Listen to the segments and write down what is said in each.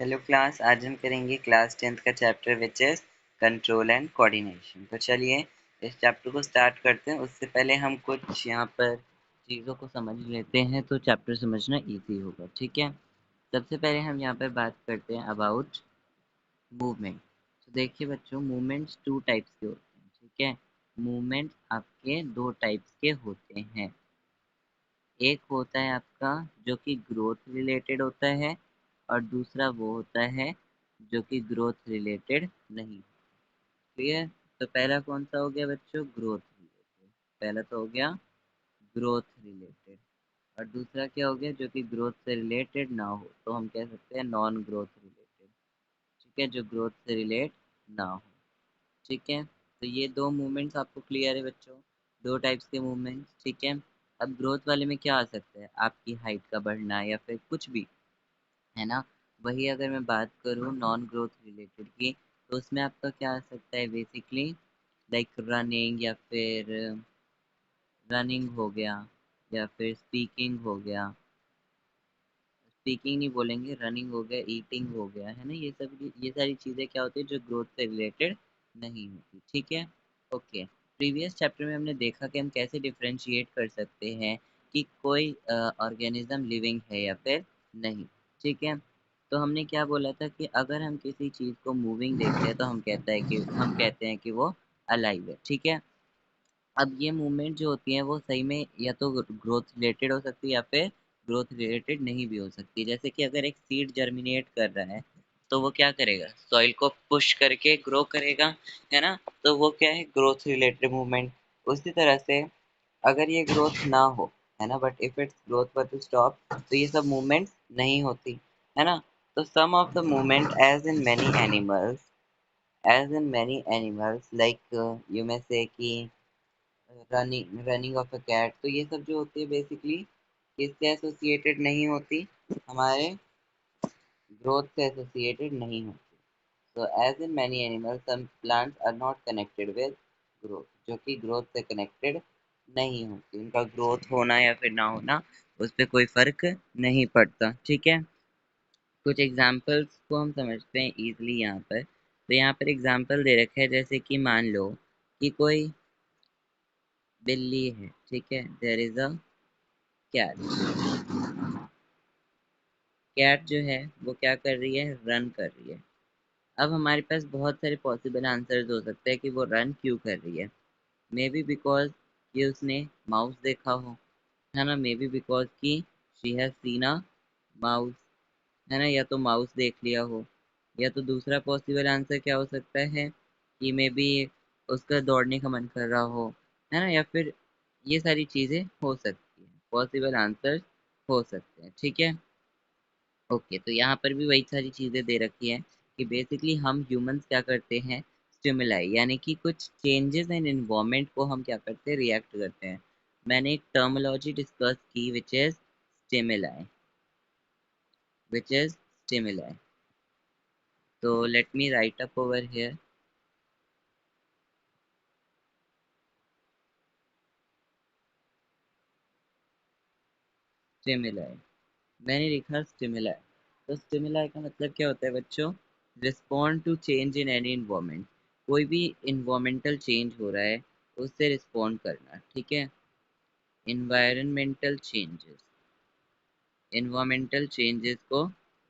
Hello class, आज हम करेंगे क्लास 10th का chapter which is control and coordination. तो चलिए इस चैप्टर को स्टार्ट करते हैं। उससे पहले हम कुछ यहाँ पर चीज़ों को समझ लेते हैं तो चैप्टर समझना इजी होगा। ठीक है, सबसे पहले हम यहाँ पर बात करते हैं अबाउट मूवमेंट। तो देखिए बच्चों, मूवमेंट्स टू टाइप्स के होते हैं। ठीक है, मूवमेंट आपके दो टाइप्स के होते हैं। एक होता है आपका जो कि ग्रोथ रिलेटेड होता है और दूसरा वो होता है जो कि ग्रोथ रिलेटेड नहीं। क्लियर? तो पहला कौन सा हो गया बच्चों? Growth related. पहला तो हो गया ग्रोथ रिलेटेड और दूसरा क्या हो गया? जो कि ग्रोथ से रिलेटेड ना हो तो हम कह सकते हैं नॉन ग्रोथ रिलेटेड। ठीक है, जो ग्रोथ से रिलेट ना हो। ठीक है, तो ये दो मूवमेंट्स आपको क्लियर है बच्चों, दो टाइप्स के मूवमेंट्स। ठीक है, अब ग्रोथ वाले में क्या आ सकता है? आपकी हाइट का बढ़ना या फिर कुछ भी, है ना। वही अगर मैं बात करूँ नॉन ग्रोथ रिलेटेड की, तो उसमें आपका क्या आ सकता है? बेसिकली लाइक रनिंग या फिर रनिंग हो गया या फिर स्पीकिंग हो गया। स्पीकिंग नहीं बोलेंगे, रनिंग हो गया, ईटिंग हो गया, है ना। ये सारी चीज़ें क्या होती है जो ग्रोथ से रिलेटेड नहीं होती। ठीक है, ओके। प्रीवियस चैप्टर में हमने देखा कि हम कैसे डिफरेंशिएट कर सकते हैं कि कोई ऑर्गेनिज्म लिविंग है या फिर नहीं। ठीक है, तो हमने क्या बोला था कि अगर हम किसी चीज़ को मूविंग देखते हैं तो हम कहते हैं कि वो अलाइव है। ठीक है, अब ये मूवमेंट जो होती है वो सही में या तो ग्रोथ रिलेटेड हो सकती है या फिर ग्रोथ रिलेटेड नहीं भी हो सकती। जैसे कि अगर एक सीड जर्मिनेट कर रहा है तो वो क्या करेगा? सॉइल को पुश करके ग्रो करेगा, है ना। तो वो क्या है? Growth related movement. उसी तरह से अगर ये ग्रोथ ना हो, है ना, but if it's growth were to stop, तो ये सब मूवमेंट नहीं होती, है ना। तो some of the movement as in many animals like you may say कि रनिंग ऑफ अ कैट, तो ये सब जो होती है बेसिकली किससे एसोसिएटेड नहीं होती? हमारे ग्रोथ से एसोसिएटेड नहीं होती। तो as in many animals some plants are not connected with growth, जो कि ग्रोथ से कनेक्टेड नहीं होती। उनका ग्रोथ होना या फिर ना होना उस पर कोई फर्क नहीं पड़ता। ठीक है, कुछ एग्जाम्पल्स को हम समझते हैं इजीली यहाँ पर। तो यहाँ पर एग्जाम्पल दे रखा है, जैसे कि मान लो कि कोई बिल्ली है। ठीक है, there is a cat. Cat जो है वो क्या कर रही है? रन कर रही है। अब हमारे पास बहुत सारे पॉसिबल आंसर्स हो सकते हैं कि वो रन क्यों कर रही है। मे बी बिकॉज कि उसने माउस देखा हो, है ना। मे बी बिकॉज कि she has seen a mouse, है ना, या तो माउस देख लिया हो। या तो दूसरा पॉसिबल आंसर क्या हो सकता है कि मे बी उसका दौड़ने का मन कर रहा हो, है ना। या फिर ये सारी चीज़ें हो सकती हैं, पॉसिबल आंसर हो सकते हैं। ठीक है, ओके। तो यहाँ पर भी वही सारी चीज़ें दे रखी हैं कि बेसिकली हम ह्यूमंस क्या करते हैं? स्टिमुलाई यानी कि कुछ चेंजेस इन एनवायरनमेंट को हम क्या करते हैं? रिएक्ट करते हैं। मैंने एक टर्मिनोलॉजी डिस्कस की विच इज स्टिमुलाई। तो let me right up over here. Stimuli, मैंने लिखा स्टिमुलाई। तो स्टिमुलाई का मतलब क्या होता है बच्चों? Respond to change in any environment. कोई भी इन्वायरमेंटल चेंज हो रहा है उससे रिस्पॉन्ड करना। ठीक है, इन्वायरमेंटल चेंजेस, इन्वायरमेंटल चेंजेस को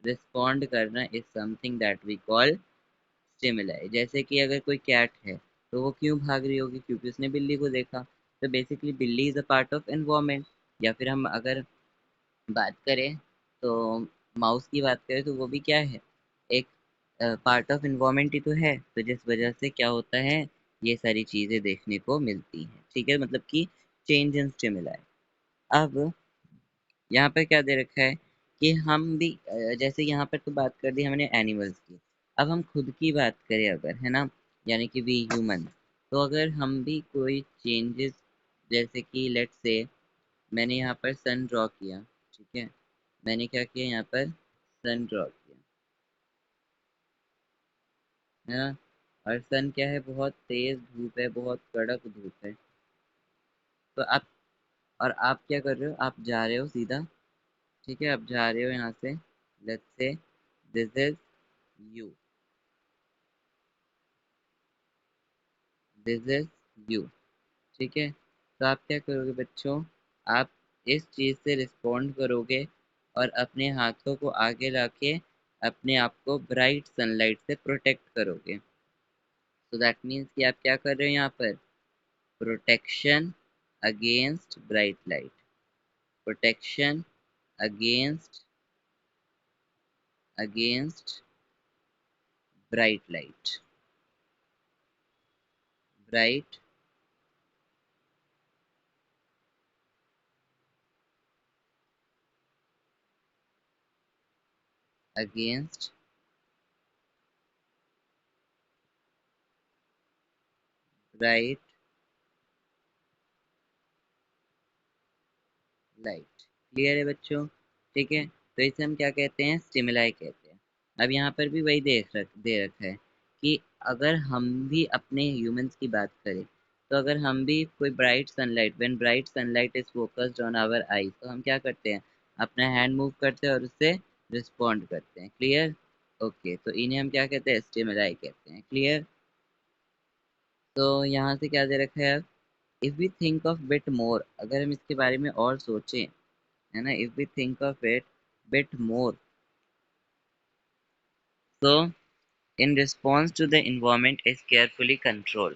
रिस्पॉन्ड करना is something that we call stimuli. जैसे कि अगर कोई कैट है तो वो क्यों भाग रही होगी? क्योंकि उसने बिल्ली को देखा। तो बेसिकली बिल्ली is a part of environment. या फिर हम अगर बात करें तो माउस की बात करें तो वो भी क्या है? एक पार्ट ऑफ एनवायरनमेंट ही तो है। तो जिस वजह से क्या होता है, ये सारी चीज़ें देखने को मिलती हैं। ठीक है, मतलब कि चेंज इन स्टिमुलाई। अब यहाँ पर क्या दे रखा है कि हम भी जैसे यहाँ पर तो बात कर दी हमने एनिमल्स की। अब हम खुद की बात करें अगर, है ना, यानी कि वी ह्यूमन, तो अगर हम भी कोई चेंजेस, जैसे कि लेट्स से मैंने यहाँ पर सन ड्रॉ किया। ठीक है, मैंने क्या किया? यहाँ पर सन ड्रॉ किया, है ना। और सन क्या है? बहुत तेज धूप है, बहुत कड़क धूप है। तो आप क्या कर रहे हो? आप जा रहे हो सीधा। ठीक है, आप जा रहे हो यहाँ से let's say this is you, this is you. ठीक है, तो आप क्या करोगे बच्चों, आप इस चीज़ से रिस्पॉन्ड करोगे और अपने हाथों को आगे लाके अपने आप को ब्राइट सनलाइट से प्रोटेक्ट करोगे। तो दैट मीन्स कि आप क्या कर रहे हो यहाँ पर, protection against bright light, protection against against bright light, bright against bright light. Clear है बच्चों? ठीक है, तो इसे हम क्या कहते हैं, स्टिमुलाई कहते हैं। अब यहाँ पर भी वही दे रखा है कि अगर हम भी अपने ह्यूमंस की बात करें, तो अगर हम भी कोई bright sunlight, when bright sunlight is focused on our eye, तो हम क्या करते हैं, अपना हैंड मूव करते हैं और उससे रिस्पॉन्ड करते हैं। क्लियर? ओके, तो इन्हें हम क्या कहते हैं, स्टिमुलाई कहते हैं। क्लियर? तो यहाँ से क्या दे रखा है, if we think of bit more, अगर हम इसके बारे में और सोचें, है ना, if we think of it bit more, so in response to the environment is carefully control.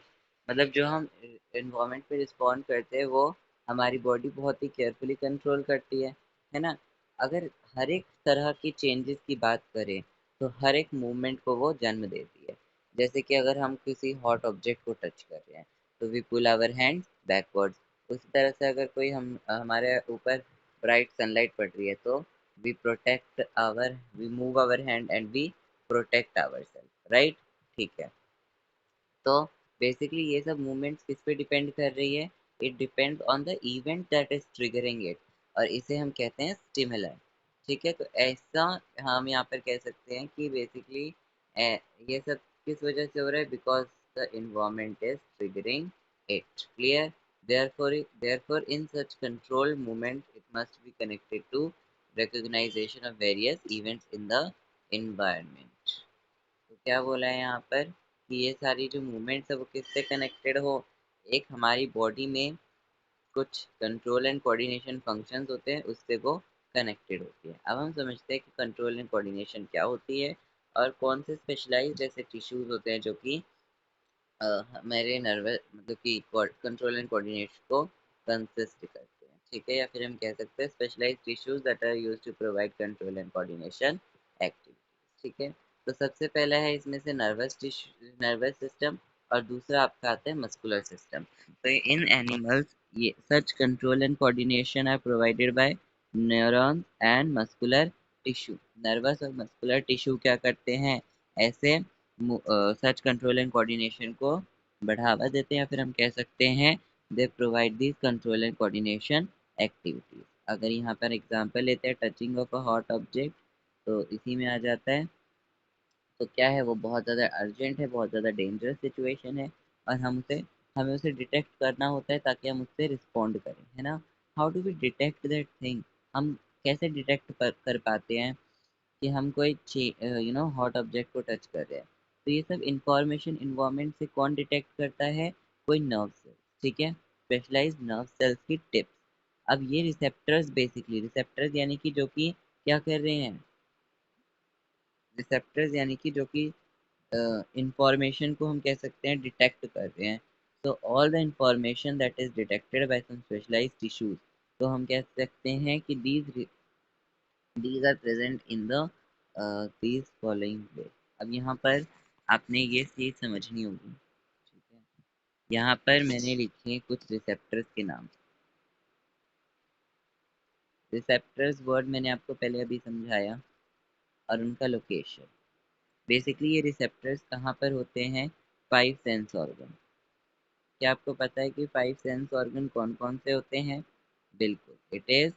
मतलब जो हम इन्वायरमेंट पे रिस्पॉन्ड करते हैं वो हमारी बॉडी बहुत ही केयरफुली कंट्रोल करती है ना। अगर हर एक तरह की चेंजेस की बात करें, तो हर एक मूवमेंट को वो जन्म देती है। जैसे कि अगर हम किसी हॉट ऑब्जेक्ट को टच कर रहे हैं, तो we pull our hand backwards. उसी तरह से अगर कोई हमारे ऊपर ब्राइट सनलाइट पड़ रही है, तो we move our hand and we protect our self, right? ठीक है, तो बेसिकली ये सब मूवमेंट्स किस पे डिपेंड कर रही है, it depend on the event that is triggering it, और इसे हम कहते हैं स्टिमुलाई। ठीक है, तो ऐसा हम यहाँ पर कह सकते हैं कि बेसिकली ये सब किस वजह से हो रहा है, because the environment is triggering it. Clear? therefore in such controlled movement it must be connected to recognition of various events in the environment। तो क्या बोला है यहाँ पर कि ये सारी जो मूवमेंट्स है वो किससे कनेक्टेड हो, एक हमारी बॉडी में कुछ कंट्रोल एंड कोऑर्डिनेशन फंक्शंस होते हैं, उससे वो कनेक्टेड होती है। अब हम समझते हैं कि कंट्रोल एंड कोऑर्डिनेशन क्या होती है और कौन से स्पेशलाइज्ड ऐसे टिश्यूज होते हैं जो कि हमारे नर्वस मतलब कि कंट्रोल एंड कोऑर्डिनेशन को कंसिस्ट करते हैं। ठीक है, या फिर हम कह सकते हैं specialised tissues that are used to provide control and coordination activities. ठीक है, तो सबसे पहला है इसमें से नर्वस सिस्टम, और दूसरा आपका आता है मस्कुलर सिस्टम। तो इन एनिमल्स ये such control and coordination are provided by neurons and muscular tissue. Nervous और मस्कुलर टिश्यू क्या करते हैं, ऐसे सच कंट्रोल एंड कोऑर्डिनेशन को बढ़ावा देते हैं, या फिर हम कह सकते हैं they provide this control and coordination activities. अगर यहाँ पर एग्जांपल लेते हैं touching of a hot object, तो इसी में आ जाता है। तो क्या है, वो बहुत ज़्यादा अर्जेंट है, बहुत ज़्यादा डेंजरस सिचुएशन है, और हमें उसे डिटेक्ट करना होता है ताकि हम उससे रिस्पॉन्ड करें, है ना। How do we detect that thing, हम कैसे डिटेक्ट कर पाते हैं कि हम कोई हॉट ऑब्जेक्ट को टच कर रहे हैं। तो ये सब इंफॉर्मेशन इन्वायरमेंट से कौन डिटेक्ट करता है, कोई नर्व सेल। ठीक है, स्पेशलाइज्ड नर्व सेल्स की टिप्स। अब ये रिसेप्टर्स, बेसिकली रिसेप्टर्स यानी कि जो कि क्या कर रहे हैं, रिसेप्टर्स यानी कि जो कि इंफॉर्मेशन को हम कह सकते हैं डिटेक्ट कर रहे हैं। तो all the information that is detected by some specialised tissues, तो हम कह सकते हैं कि these are present in the these following way। अब यहाँ पर आपने ये चीज समझनी होगी। ठीक है, यहाँ पर मैंने लिखे हैं कुछ रिसेप्टर्स के नाम। रिसेप्टर्स वर्ड मैंने आपको पहले अभी समझाया, और उनका लोकेशन। बेसिकली ये रिसेप्टर्स कहाँ पर होते हैं, फाइव सेंस ऑर्गन। क्या आपको पता है कि फाइव सेंस ऑर्गन कौन कौन से होते हैं? बिल्कुल, it is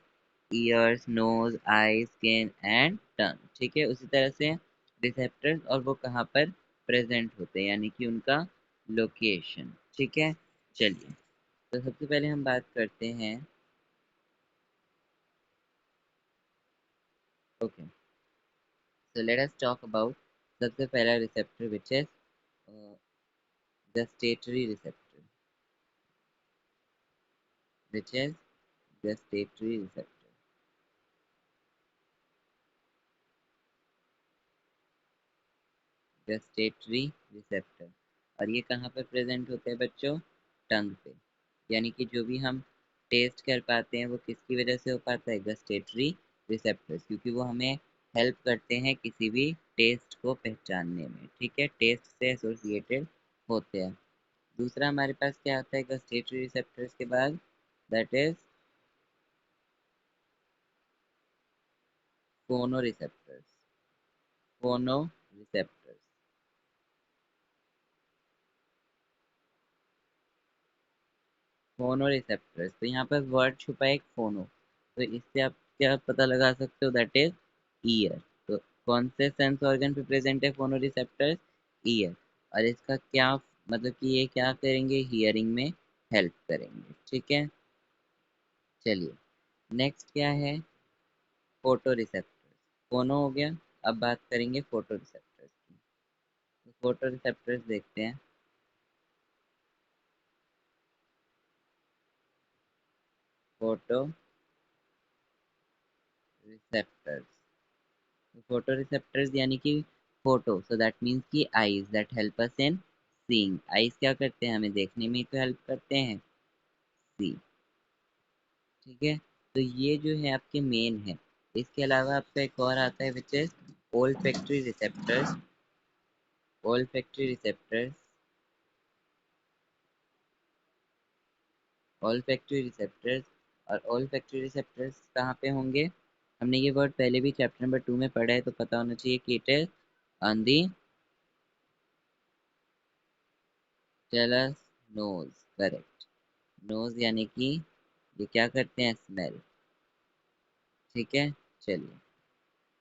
ears, nose, eye, skin and tongue. ठीक है, उसी तरह से रिसेप्टर्स, और वो कहाँ पर प्रेजेंट होते हैं, यानी कि उनका लोकेशन। ठीक है, चलिए, तो सबसे पहले हम बात करते हैं। Okay, So let us talk about सबसे पहला receptor which is gustatory receptor, which is gustatory receptor. Gustatory receptor. और ये कहाँ पर प्रेजेंट होते हैं बच्चों? टंग पे। यानी कि जो भी हम टेस्ट कर पाते हैं वो किसकी वजह से हो पाता है? गस्टेटरी रिसेप्टर्स, क्योंकि वो हमें हेल्प करते हैं किसी भी टेस्ट को पहचानने में। ठीक है, टेस्ट से एसोसिएटेड होते हैं। दूसरा हमारे पास क्या आता है गस्टेटरी रिसेप्टर्स के बाद? दैट इज फोनो रिसेप्टर्स। फोनो रिसेप्टर्स। फोनो रिसेप्टर्स, तो यहाँ पर वर्ड छुपा है एक फोनो, तो इससे आप क्या पता लगा सकते हो? That is year. तो कौन से सेंस ऑर्गन पे प्रेजेंट है फोनो रिसेप्टर्स? ईयर। और इसका क्या मतलब कि ये क्या करेंगे? हियरिंग में हेल्प करेंगे। ठीक है, चलिए नेक्स्ट क्या है? Photo receptors. फोनो हो गया, अब बात करेंगे फोटो रिसेप्टर्स की। तो फोटो रिसेप्टर्स देखते हैं। फोटो रिसेप्टर्स, फोटो रिसेप्टर्स यानी कि फोटो, सो दैट मीन्स कि eyes that help us in seeing. Eyes क्या करते हैं? हमें देखने में ही तो हेल्प करते हैं, सी। ठीक है, तो ये जो है आपके मेन है। इसके अलावा आपका एक और आता है which is olfactory receptors. Olfactory receptors, olfactory receptors. और ओल्फैक्टरी रिसेप्टर्स कहाँ पे होंगे? हमने ये वर्ड पहले भी चैप्टर नंबर 2 में पढ़ा है, तो पता होना चाहिए कि it is on the tells nose. Correct, nose यानी कि ये क्या करते हैं? स्मेल। ठीक है, चलिए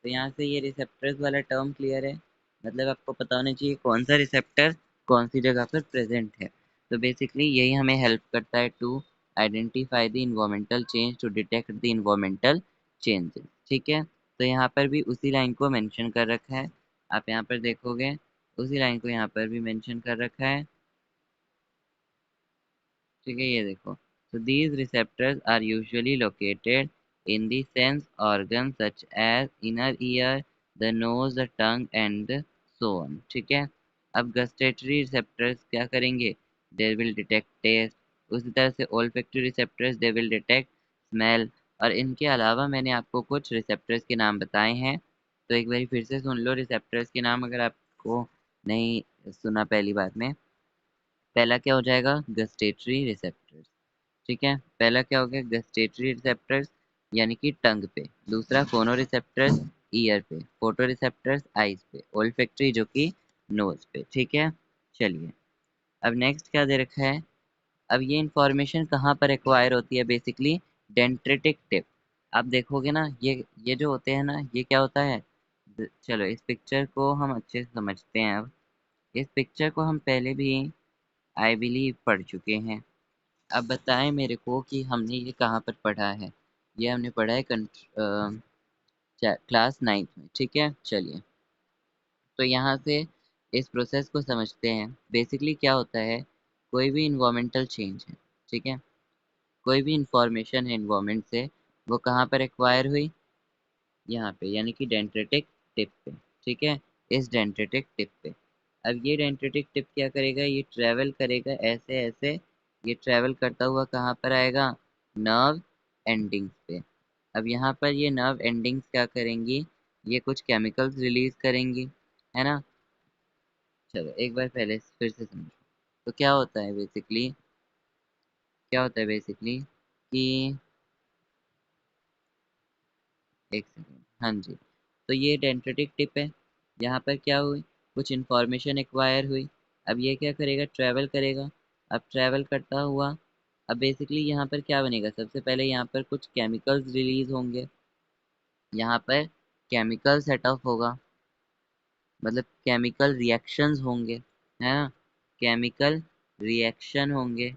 तो यहाँ से ये रिसेप्टर्स वाला टर्म क्लियर है। मतलब आपको पता होना चाहिए कौन सा रिसेप्टर कौन सी जगह पर प्रेजेंट है। तो बेसिकली यही हमें हेल्प करता है to identify the environmental change, to detect the environmental changes. ठीक है, तो यहाँ पर भी उसी लाइन को मेंशन कर रखा है। आप यहाँ पर देखोगे उसी लाइन को यहाँ पर भी मेंशन कर रखा है। ठीक है, ये देखो। So these receptors are usually located in the sense organs such as inner ear, the nose, the tongue and so on। ठीक है, अब gustatory receptors क्या करेंगे? They will detect taste। उसी तरह से olfactory receptors they will detect smell। और इनके अलावा मैंने आपको कुछ रिसेप्टर्स के नाम बताए हैं, तो एक बार फिर से सुन लो रिसेप्टर्स के नाम अगर आपको नहीं सुना पहली बार में। पहला क्या हो जाएगा? Gustatory receptors. ठीक है, पहला क्या हो गया? गस्टेटरी रिसेप्टर्स यानी कि टंग पे। दूसरा फोनो रिसेप्टर्स ईयर पे। फोटो रिसेप्टर्स आईज पे। ओल्फैक्टरी जो कि नोज पे। ठीक है, चलिए अब नेक्स्ट क्या दे रखा है? अब ये इंफॉर्मेशन कहाँ पर एक्वायर होती है? Basically dendritic tip. आप देखोगे ना, ये जो होते हैं ना, ये क्या होता है? चलो इस पिक्चर को हम अच्छे से समझते हैं। अब इस पिक्चर को हम पहले भी आई बिलीव पढ़ चुके हैं। अब बताएं मेरे को कि हमने ये कहाँ पर पढ़ा है? ये हमने पढ़ा है क्लास 9th में। ठीक है, चलिए तो यहाँ से इस प्रोसेस को समझते हैं। बेसिकली क्या होता है? कोई भी इन्वायरमेंटल चेंज है, ठीक है, कोई भी इंफॉर्मेशन है इन्वायरमेंट से, वो कहाँ पर एक्वायर हुई? यहाँ पे, यानी कि डेंड्रिटिक टिप पे। ठीक है, इस डेंड्रिटिक टिप पे। अब ये डेंड्रिटिक टिप क्या करेगा? ये ट्रेवल करेगा ऐसे ऐसे, ये ट्रेवल करता हुआ कहाँ पर आएगा? नर्व एंडिंग्स पे। अब यहाँ पर ये नर्व एंडिंग्स क्या करेंगी? ये कुछ केमिकल्स रिलीज करेंगी, है ना? चलो एक बार पहले फिर से समझो। तो क्या होता है बेसिकली? क्या होता है बेसिकली कि एक सेकेंड, हाँ जी, तो ये डेंड्रिटिक टिप है। यहाँ पर क्या हुई? कुछ इन्फॉर्मेशन एक्वायर हुई। अब ये क्या करेगा? ट्रैवल करेगा। अब ट्रैवल करता हुआ, अब बेसिकली यहाँ पर क्या बनेगा? सबसे पहले यहाँ पर कुछ केमिकल्स रिलीज होंगे। यहाँ पर केमिकल सेट ऑफ होगा, मतलब केमिकल रिएक्शंस होंगे, है ना? केमिकल रिएक्शन होंगे,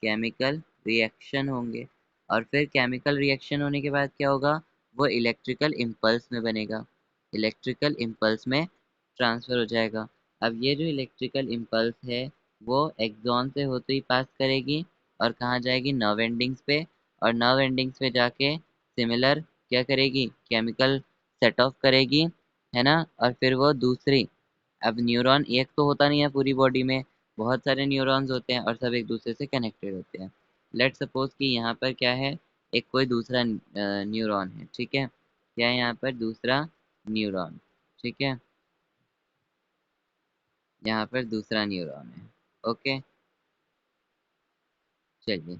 केमिकल रिएक्शन होंगे। और फिर केमिकल रिएक्शन होने के बाद क्या होगा? वो इलेक्ट्रिकल इम्पल्स में बनेगा। इलेक्ट्रिकल इम्पल्स में ट्रांसफ़र हो जाएगा। अब ये जो इलेक्ट्रिकल इम्पल्स है वो एक्सॉन से होते ही पास करेगी और कहाँ जाएगी, नर्व एंडिंग्स पे, और नर्व एंडिंग्स पे जाके सिमिलर क्या करेगी, केमिकल सेट ऑफ करेगी, है ना। और फिर वो दूसरी, अब न्यूरॉन एक तो होता नहीं है पूरी बॉडी में, बहुत सारे न्यूरॉन्स होते हैं और सब एक दूसरे से कनेक्टेड होते हैं। लेट्स सपोज कि यहाँ पर क्या है, एक कोई दूसरा न्यूरॉन है, ठीक है। क्या है यहाँ पर, दूसरा न्यूरॉन, ठीक है। यहाँ पर दूसरा न्यूरॉन है, ओके। चलिए,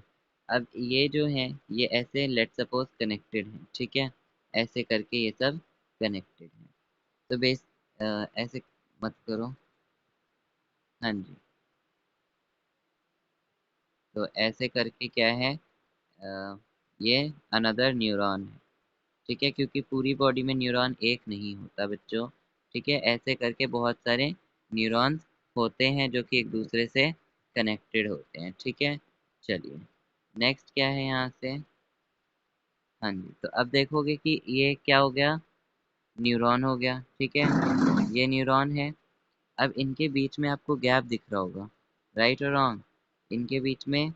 अब ये जो है ये ऐसे लेट सपोज कनेक्टेड है, ठीक है। ऐसे करके ये सब कनेक्टेड है। तो ऐसे मत करो। हाँ जी। तो ऐसे करके क्या है, ये अनदर न्यूरॉन है, ठीक है, क्योंकि पूरी बॉडी में न्यूरॉन एक नहीं होता बच्चों, ठीक है। ऐसे करके बहुत सारे न्यूरॉन्स होते हैं जो कि एक दूसरे से कनेक्टेड होते हैं, ठीक है। चलिए, नेक्स्ट क्या है यहाँ से। हाँ जी, तो अब देखोगे कि ये क्या हो गया, न्यूरॉन हो गया, ठीक है। ये न्यूरॉन है। अब इनके बीच में आपको गैप दिख रहा होगा, राइट और रॉन्ग, इनके बीच में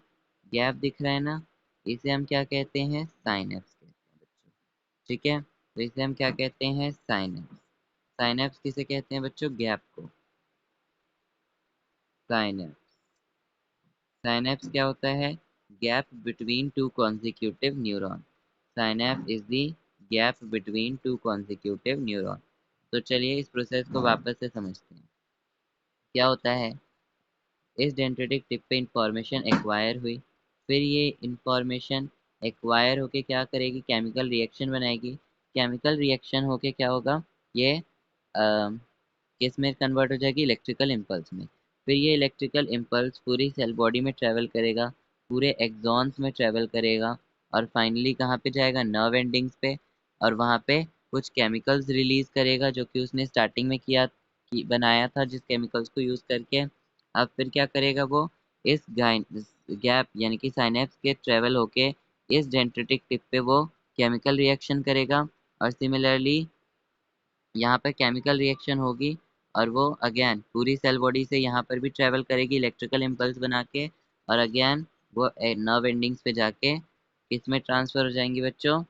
गैप दिख रहा है ना, इसे हम क्या कहते हैं, साइनेप्स कहते हैं बच्चों, ठीक है। तो इसे हम क्या कहते हैं, साइनेप्स। साइनेप्स किसे कहते हैं बच्चों, गैप को, साइनेप्स। साइनेप्स क्या होता है, gap between two consecutive neuron. Synapse is the gap between two consecutive neuron. तो चलिए इस प्रोसेस को वापस से समझते हैं। क्या होता है, इस डेंड्रिटिक टिप पे इंफॉर्मेशन एक्वायर हुई, फिर ये इंफॉर्मेशन एक्वायर होके क्या करेगी, केमिकल रिएक्शन बनाएगी। केमिकल रिएक्शन होके क्या होगा, ये किस में कन्वर्ट हो जाएगी, इलेक्ट्रिकल इम्पल्स में। फिर ये इलेक्ट्रिकल इम्पल्स पूरी सेल बॉडी में ट्रेवल करेगा, पूरे एक्सॉन्स में ट्रेवल करेगा, और फाइनली कहाँ पे जाएगा, नर्व एंडिंग्स पे। और वहाँ पे कुछ केमिकल्स रिलीज करेगा जो कि उसने स्टार्टिंग में बनाया था, जिस केमिकल्स को यूज़ करके। अब फिर क्या करेगा वो, इस गैप यानी कि साइनेप्स के ट्रेवल होके इस डेंड्रिटिक टिप पे वो केमिकल रिएक्शन करेगा, और सिमिलरली यहाँ पर केमिकल रिएक्शन होगी, और वो अगेन पूरी सेल बॉडी से यहाँ पर भी ट्रेवल करेगी इलेक्ट्रिकल इम्पल्स बना के, और अगेन वो नर्व एंडिंग्स पे जाके किसमें ट्रांसफर हो जाएंगी बच्चों,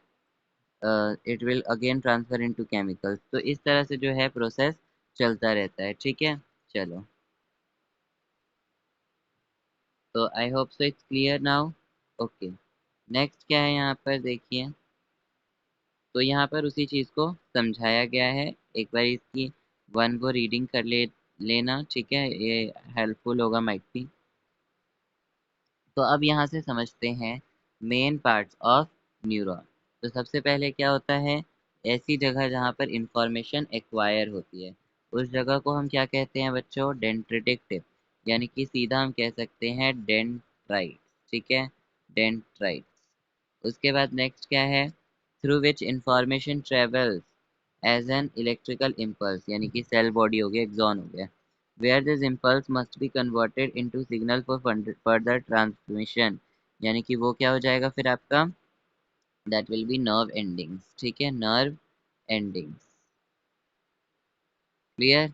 it will again transfer into chemicals. तो इस तरह से जो है प्रोसेस चलता रहता है, ठीक है। चलो, तो आई hope so it's clear now, okay. Next क्या है यहाँ पर देखिए, तो यहाँ पर उसी चीज़ को समझाया गया है। एक बार इसकी वन वो रीडिंग कर लेना, ठीक है, ये हेल्पफुल होगा माइट भी। तो अब यहाँ से समझते हैं मेन पार्ट्स ऑफ न्यूरॉन। तो सबसे पहले क्या होता है, ऐसी जगह जहाँ पर इंफॉर्मेशन एक्वायर होती है, उस जगह को हम क्या कहते हैं बच्चों, डेंड्रिटिक टिप, यानी कि सीधा हम कह सकते हैं डेंड्राइट, ठीक है, डेंड्राइट। उसके बाद नेक्स्ट क्या है, through which information travels as an electrical impulse, यानी कि सेल बॉडी हो गया, एक्सॉन हो गया, where this impulse must be converted into signal for further transmission, यानी कि वो क्या हो जाएगा फिर आपका, that will be nerve endings, ठीक है, nerve endings, क्लियर,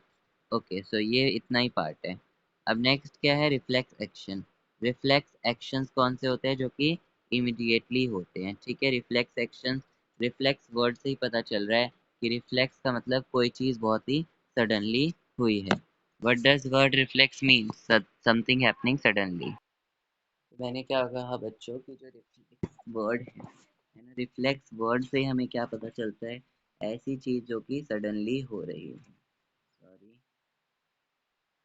ओके। सो ये इतना ही पार्ट है। अब नेक्स्ट क्या है, रिफ्लेक्स एक्शन। रिफ्लेक्स एक्शंस कौन से होते हैं, जो कि इमिडिएटली होते हैं, ठीक है। रिफ्लेक्स एक्शंस, रिफ्लेक्स वर्ड से ही पता चल रहा है कि रिफ्लेक्स का मतलब कोई चीज़ बहुत ही सडनली हुई है। What does word reflex mean, something happening suddenly. तो मैंने क्या कहा बच्चों कि जो रिफ्लेक्स वर्ड है ना, रिफ्लेक्स वर्ड से हमें क्या पता चलता है, ऐसी चीज़ जो कि सडनली हो रही है, सॉरी।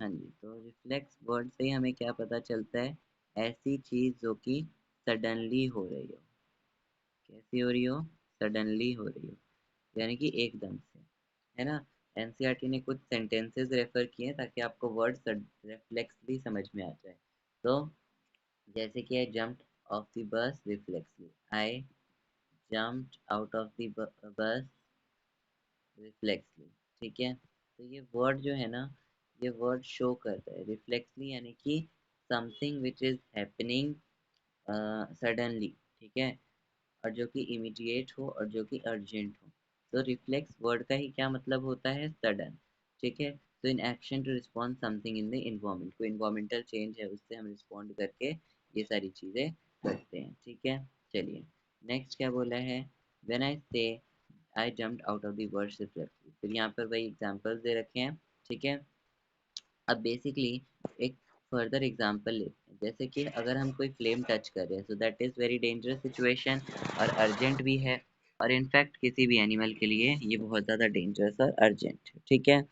हाँ जी, तो रिफ्लेक्स वर्ड से हमें क्या पता चलता है, ऐसी चीज़ जो कि सडनली हो रही हो। कैसी हो रही हो, सडनली हो रही हो, यानी कि एकदम से, है ना। एनसीईआरटी ने कुछ सेंटेंसेस रेफर किए हैं ताकि आपको वर्ड रिफ्लेक्स भी समझ में आ जाए। तो जैसे कि आई jumped off the bus reflexly, I jumped out of the bus reflexly, ठीक है। तो ये वर्ड जो है ना, ये वर्ड शो करता है रिफ्लेक्सली, यानी कि something which is happening suddenly, ठीक है, और जो कि इमीडिएट हो और जो कि अर्जेंट हो। तो रिफ्लेक्स वर्ड का ही क्या मतलब होता है, सडन। ठीक है, तो in action to respond something in the environment, कोई इन्वायरमेंटल चेंज है उससे हम रिस्पॉन्ड करके ये सारी चीज़ें करते हैं। ठीक है, चलिए नेक्स्ट क्या बोला है, व्हेन आई से आई jumped out of the words reflex, फिर यहाँ पर वही एग्जांपल्स दे रखे हैं। ठीक है, अब बेसिकली एक फर्दर एग्जांपल लेते हैं, जैसे कि अगर हम कोई फ्लेम टच कर रहे हैं, so that is very dangerous situation और अर्जेंट भी है, और इनफैक्ट किसी भी एनिमल के लिए ये बहुत ज़्यादा डेंजरस और अर्जेंट है। ठीक है,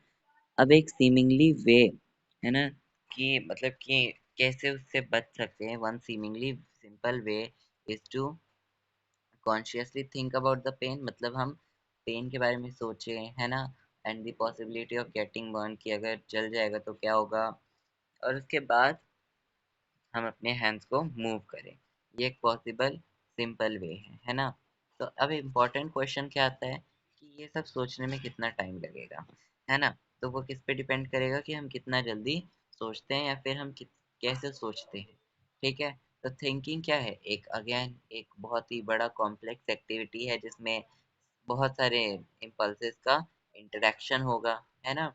अब एक सीमिंगली वे है ना, कि मतलब कि कैसे उससे बच सकते हैं, one seemingly simple way is to consciously think about the pain, मतलब हम पेन के बारे में सोचें, है ना, and the possibility of getting burn, कि अगर जल जाएगा तो क्या होगा, और उसके बाद हम अपने हैंड्स को मूव करें। ये एक पॉसिबल सिंपल वे है ना। तो अब इम्पोर्टेंट क्वेश्चन क्या आता है कि ये सब सोचने में कितना टाइम लगेगा, है ना। तो वो किस पे डिपेंड करेगा कि हम कितना जल्दी सोचते हैं या फिर हम कैसे सोचते हैं। ठीक है, तो थिंकिंग क्या है, एक अगेन एक बहुत ही बड़ा कॉम्प्लेक्स एक्टिविटी है जिसमें बहुत सारे इम्पल्सेस का इंटरेक्शन होगा, है ना।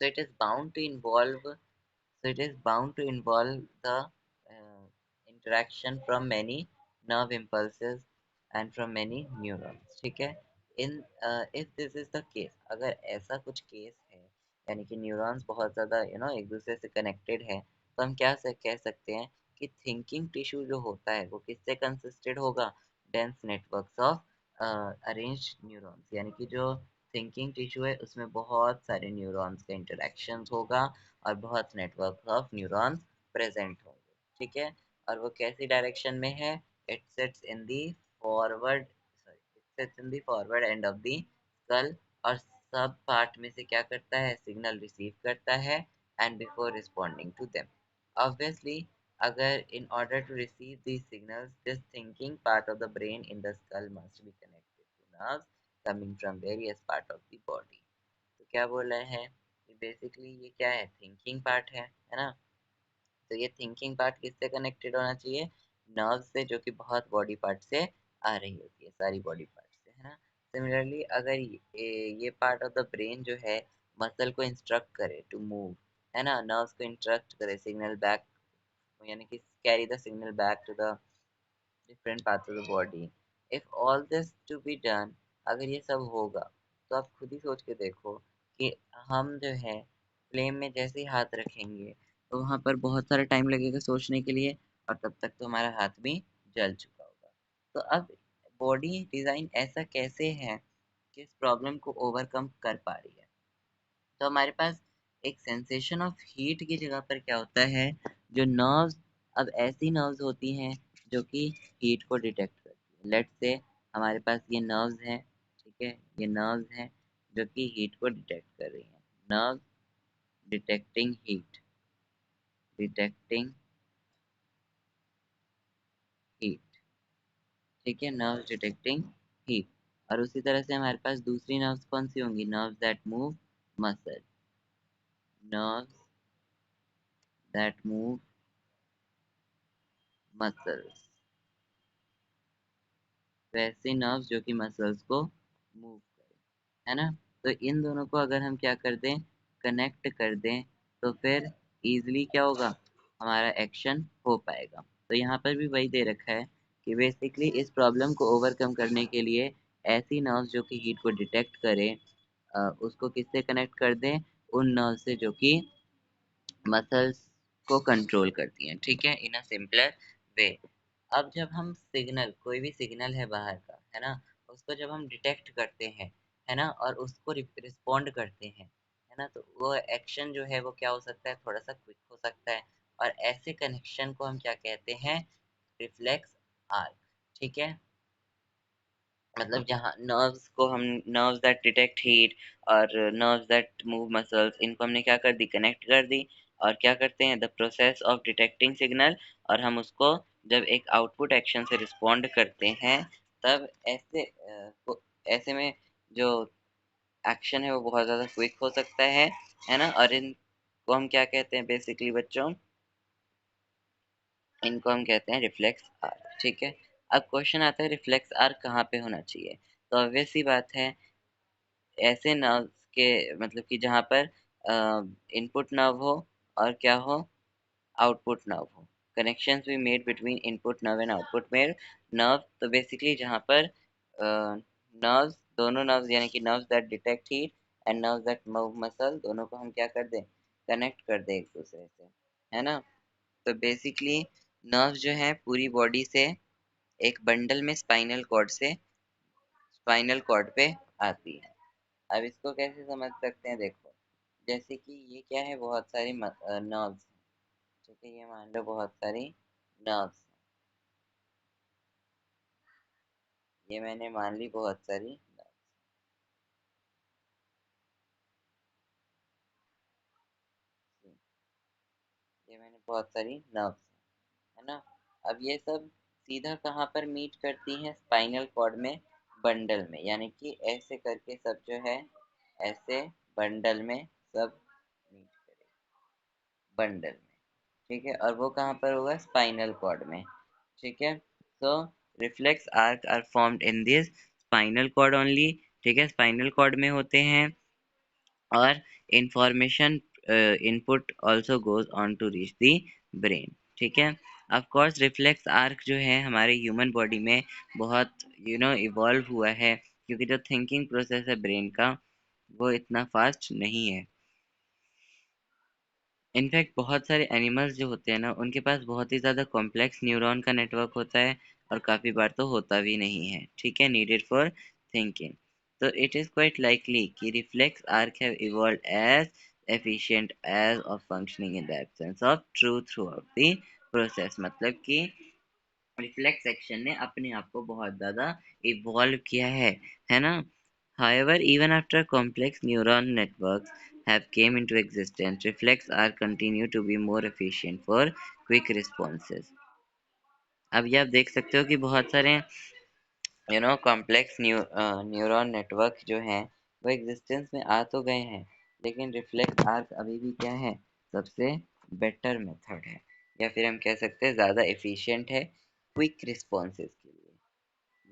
so it is bound to involve so it is bound to involve the interaction from many nerve impulses and from many neurons। ठीक है, in if this is the case, अगर ऐसा कुछ केस है यानी कि न्यूरॉन्स बहुत ज़्यादा एक दूसरे से कनेक्टेड है, तो हम क्या से कह सकते हैं कि थिंकिंग टिश्यू जो होता है वो किससे कंसिस्टेड होगा, dense networks of arranged neurons, यानी कि जो थिंकिंग टिश्यू है उसमें बहुत सारे न्यूरॉन्स का इंटरेक्शन होगा और बहुत नेटवर्क ऑफ न्यूरॉन्स प्रेजेंट होंगे। ठीक है, और वो कैसी डायरेक्शन में है, it sits in the forward it sits in the forward end of the skull, और सब पार्ट में से क्या करता है, सिग्नल रिसीव करता है and before responding to them. Obviously अगर in order to receive these signals, this thinking part of the brain in the skull must be connected to nerves coming from various part of the body। तो क्या बोला है कि basically ये क्या है, thinking part है ना। तो ये थिंकिंग पार्ट किससे कनेक्टेड होना चाहिए, नर्व से, जो कि बहुत बॉडी पार्ट से आ रही होती है, सारी बॉडी पार्ट से, है ना। सिमिलरली अगर ये पार्ट ऑफ द ब्रेन जो है मसल को इंस्ट्रक्ट करे टू मूव, है ना, नर्व्स को इंस्ट्रक्ट करे सिग्नल बैक, यानी कि carry the signal back to the different parts of the body, if all this to be done, अगर ये सब होगा तो आप खुद ही सोच के देखो कि हम जो है फ्लेम में जैसे ही हाथ रखेंगे तो वहाँ पर बहुत सारा टाइम लगेगा सोचने के लिए, और तब तक तो हमारा हाथ भी जल चुका होगा। तो अब बॉडी डिज़ाइन ऐसा कैसे है कि इस प्रॉब्लम को ओवरकम कर पा रही है। तो हमारे पास एक सेंसेशन ऑफ हीट की जगह पर क्या होता है, जो नर्व्स, अब ऐसी नर्व्स होती हैं जो कि हीट को डिटेक्ट करती है। लेट्स से हमारे पास ये नर्व्स हैं, ठीक है, ये नर्व्स हैं जो कि हीट को डिटेक्ट कर रही हैं, nerves detecting heat, detecting heat. ठीक है, नर्व्स डिटेक्टिंग हीट, और उसी तरह से हमारे पास दूसरी नर्व्स कौन सी होंगी, nerves that move muscle, nerves that move muscles, वैसे नर्व्स जो कि मसल्स को मूव करें, है ना। तो इन दोनों को अगर हम क्या कर दें, कनेक्ट कर दें, तो फिर ईज़िली क्या होगा, हमारा एक्शन हो पाएगा। तो यहाँ पर भी वही दे रखा है कि बेसिकली इस प्रॉब्लम को ओवरकम करने के लिए ऐसी नर्व्स जो कि हीट को डिटेक्ट करें, उसको किससे कनेक्ट कर दें, उन नर्व से जो कि मसल्स को कंट्रोल करती हैं। ठीक है, इन अ सिंपलर वे। अब जब हम सिग्नल, कोई भी सिग्नल है बाहर का, है ना, उसको जब हम डिटेक्ट करते हैं, है ना, और उसको रिस्पॉन्ड करते हैं, है ना, तो वो एक्शन जो है वो क्या हो सकता है, थोड़ा सा क्विक हो सकता है, और ऐसे कनेक्शन को हम क्या कहते हैं, रिफ्लेक्स आर्क। ठीक है, मतलब जहाँ नर्व्स को हम, नर्व्स दैट डिटेक्ट हीट और नर्व्स दैट मूव मसल्स, इनको हमने क्या कर दी, कनेक्ट कर दी, और क्या करते हैं, the process of detecting signal, और हम उसको जब एक आउटपुट एक्शन से रिस्पॉन्ड करते हैं, तब ऐसे में जो एक्शन है वो बहुत ज़्यादा क्विक हो सकता है ना। और इनको हम क्या कहते हैं बेसिकली बच्चों, इनको हम कहते हैं रिफ्लेक्स आर्क। ठीक है, अब क्वेश्चन आता है रिफ्लेक्स आर्क कहाँ पे होना चाहिए। तो ऑब्वियस सी बात है ऐसे नर्व्स के मतलब कि जहाँ पर इनपुट नर्व हो और क्या हो, आउटपुट नर्व हो। कनेक्शंस भी made between input nerve and output nerve. तो बेसिकली जहाँ पर नर्व्स, दोनों नर्व्स यानी कि nerves that detect heat and nerves that move muscle, दोनों को हम क्या कर दें, कनेक्ट कर दें एक दूसरे से, है ना। तो बेसिकली नर्व्स जो है पूरी बॉडी से एक बंडल में स्पाइनल कॉर्ड पे आती है। अब इसको कैसे समझ सकते हैं, देखो जैसे कि ये क्या है, बहुत सारी नर्व्स, ठीक है, ये मान लो बहुत सारी नर्व्स, ये मैंने मान ली बहुत सारी nerves, ये मैंने बहुत सारी नर्व्स, है ना। अब ये सब सीधा कहाँ पर मीट करती हैं, स्पाइनल कॉर्ड में, बंडल में, यानी कि ऐसे करके सब जो है, ऐसे बंडल में सब मीट करेगी, बंडल में, ठीक है। और वो कहाँ पर होगा, स्पाइनल कॉर्ड में, ठीक है। So reflex arc are formed in this spinal cord only, ठीक है, स्पाइनल कॉर्ड में होते हैं। और information input also goes on to reach the brain, ठीक है। ऑफ कोर्स रिफ्लेक्स आर्क जो है हमारे ह्यूमन बॉडी में बहुत इवॉल्व हुआ है, क्योंकि जो थिंकिंग प्रोसेस है ब्रेन का वो इतना फास्ट नहीं है। इनफैक्ट बहुत सारे एनिमल्स जो होते हैं ना, उनके पास बहुत ही ज़्यादा कॉम्प्लेक्स न्यूरॉन का नेटवर्क होता है, और काफ़ी बार तो होता भी नहीं है, ठीक है, नीडेड फॉर थिंकिंग। तो इट इज़ क्वाइट लाइकली कि reflex arc have evolved as efficient as of functioning in the absence of truth throughout the process, मतलब कि रिफ्लेक्स एक्शन ने अपने आप को बहुत ज़्यादा इवॉल्व किया है ना। However, even after complex neuron networks have came into existence, reflex are continue to be more efficient for quick responses. अब ये आप देख सकते हो कि बहुत सारे कॉम्प्लेक्स न्यूरॉन नेटवर्क जो हैं वो एग्जिस्टेंस में आ तो गए हैं, लेकिन रिफ्लेक्स आर्क अभी भी क्या है, सबसे बेटर मेथड है, या फिर हम कह सकते हैं ज़्यादा एफिशिएंट है क्विक रिस्पॉन्सेज के लिए।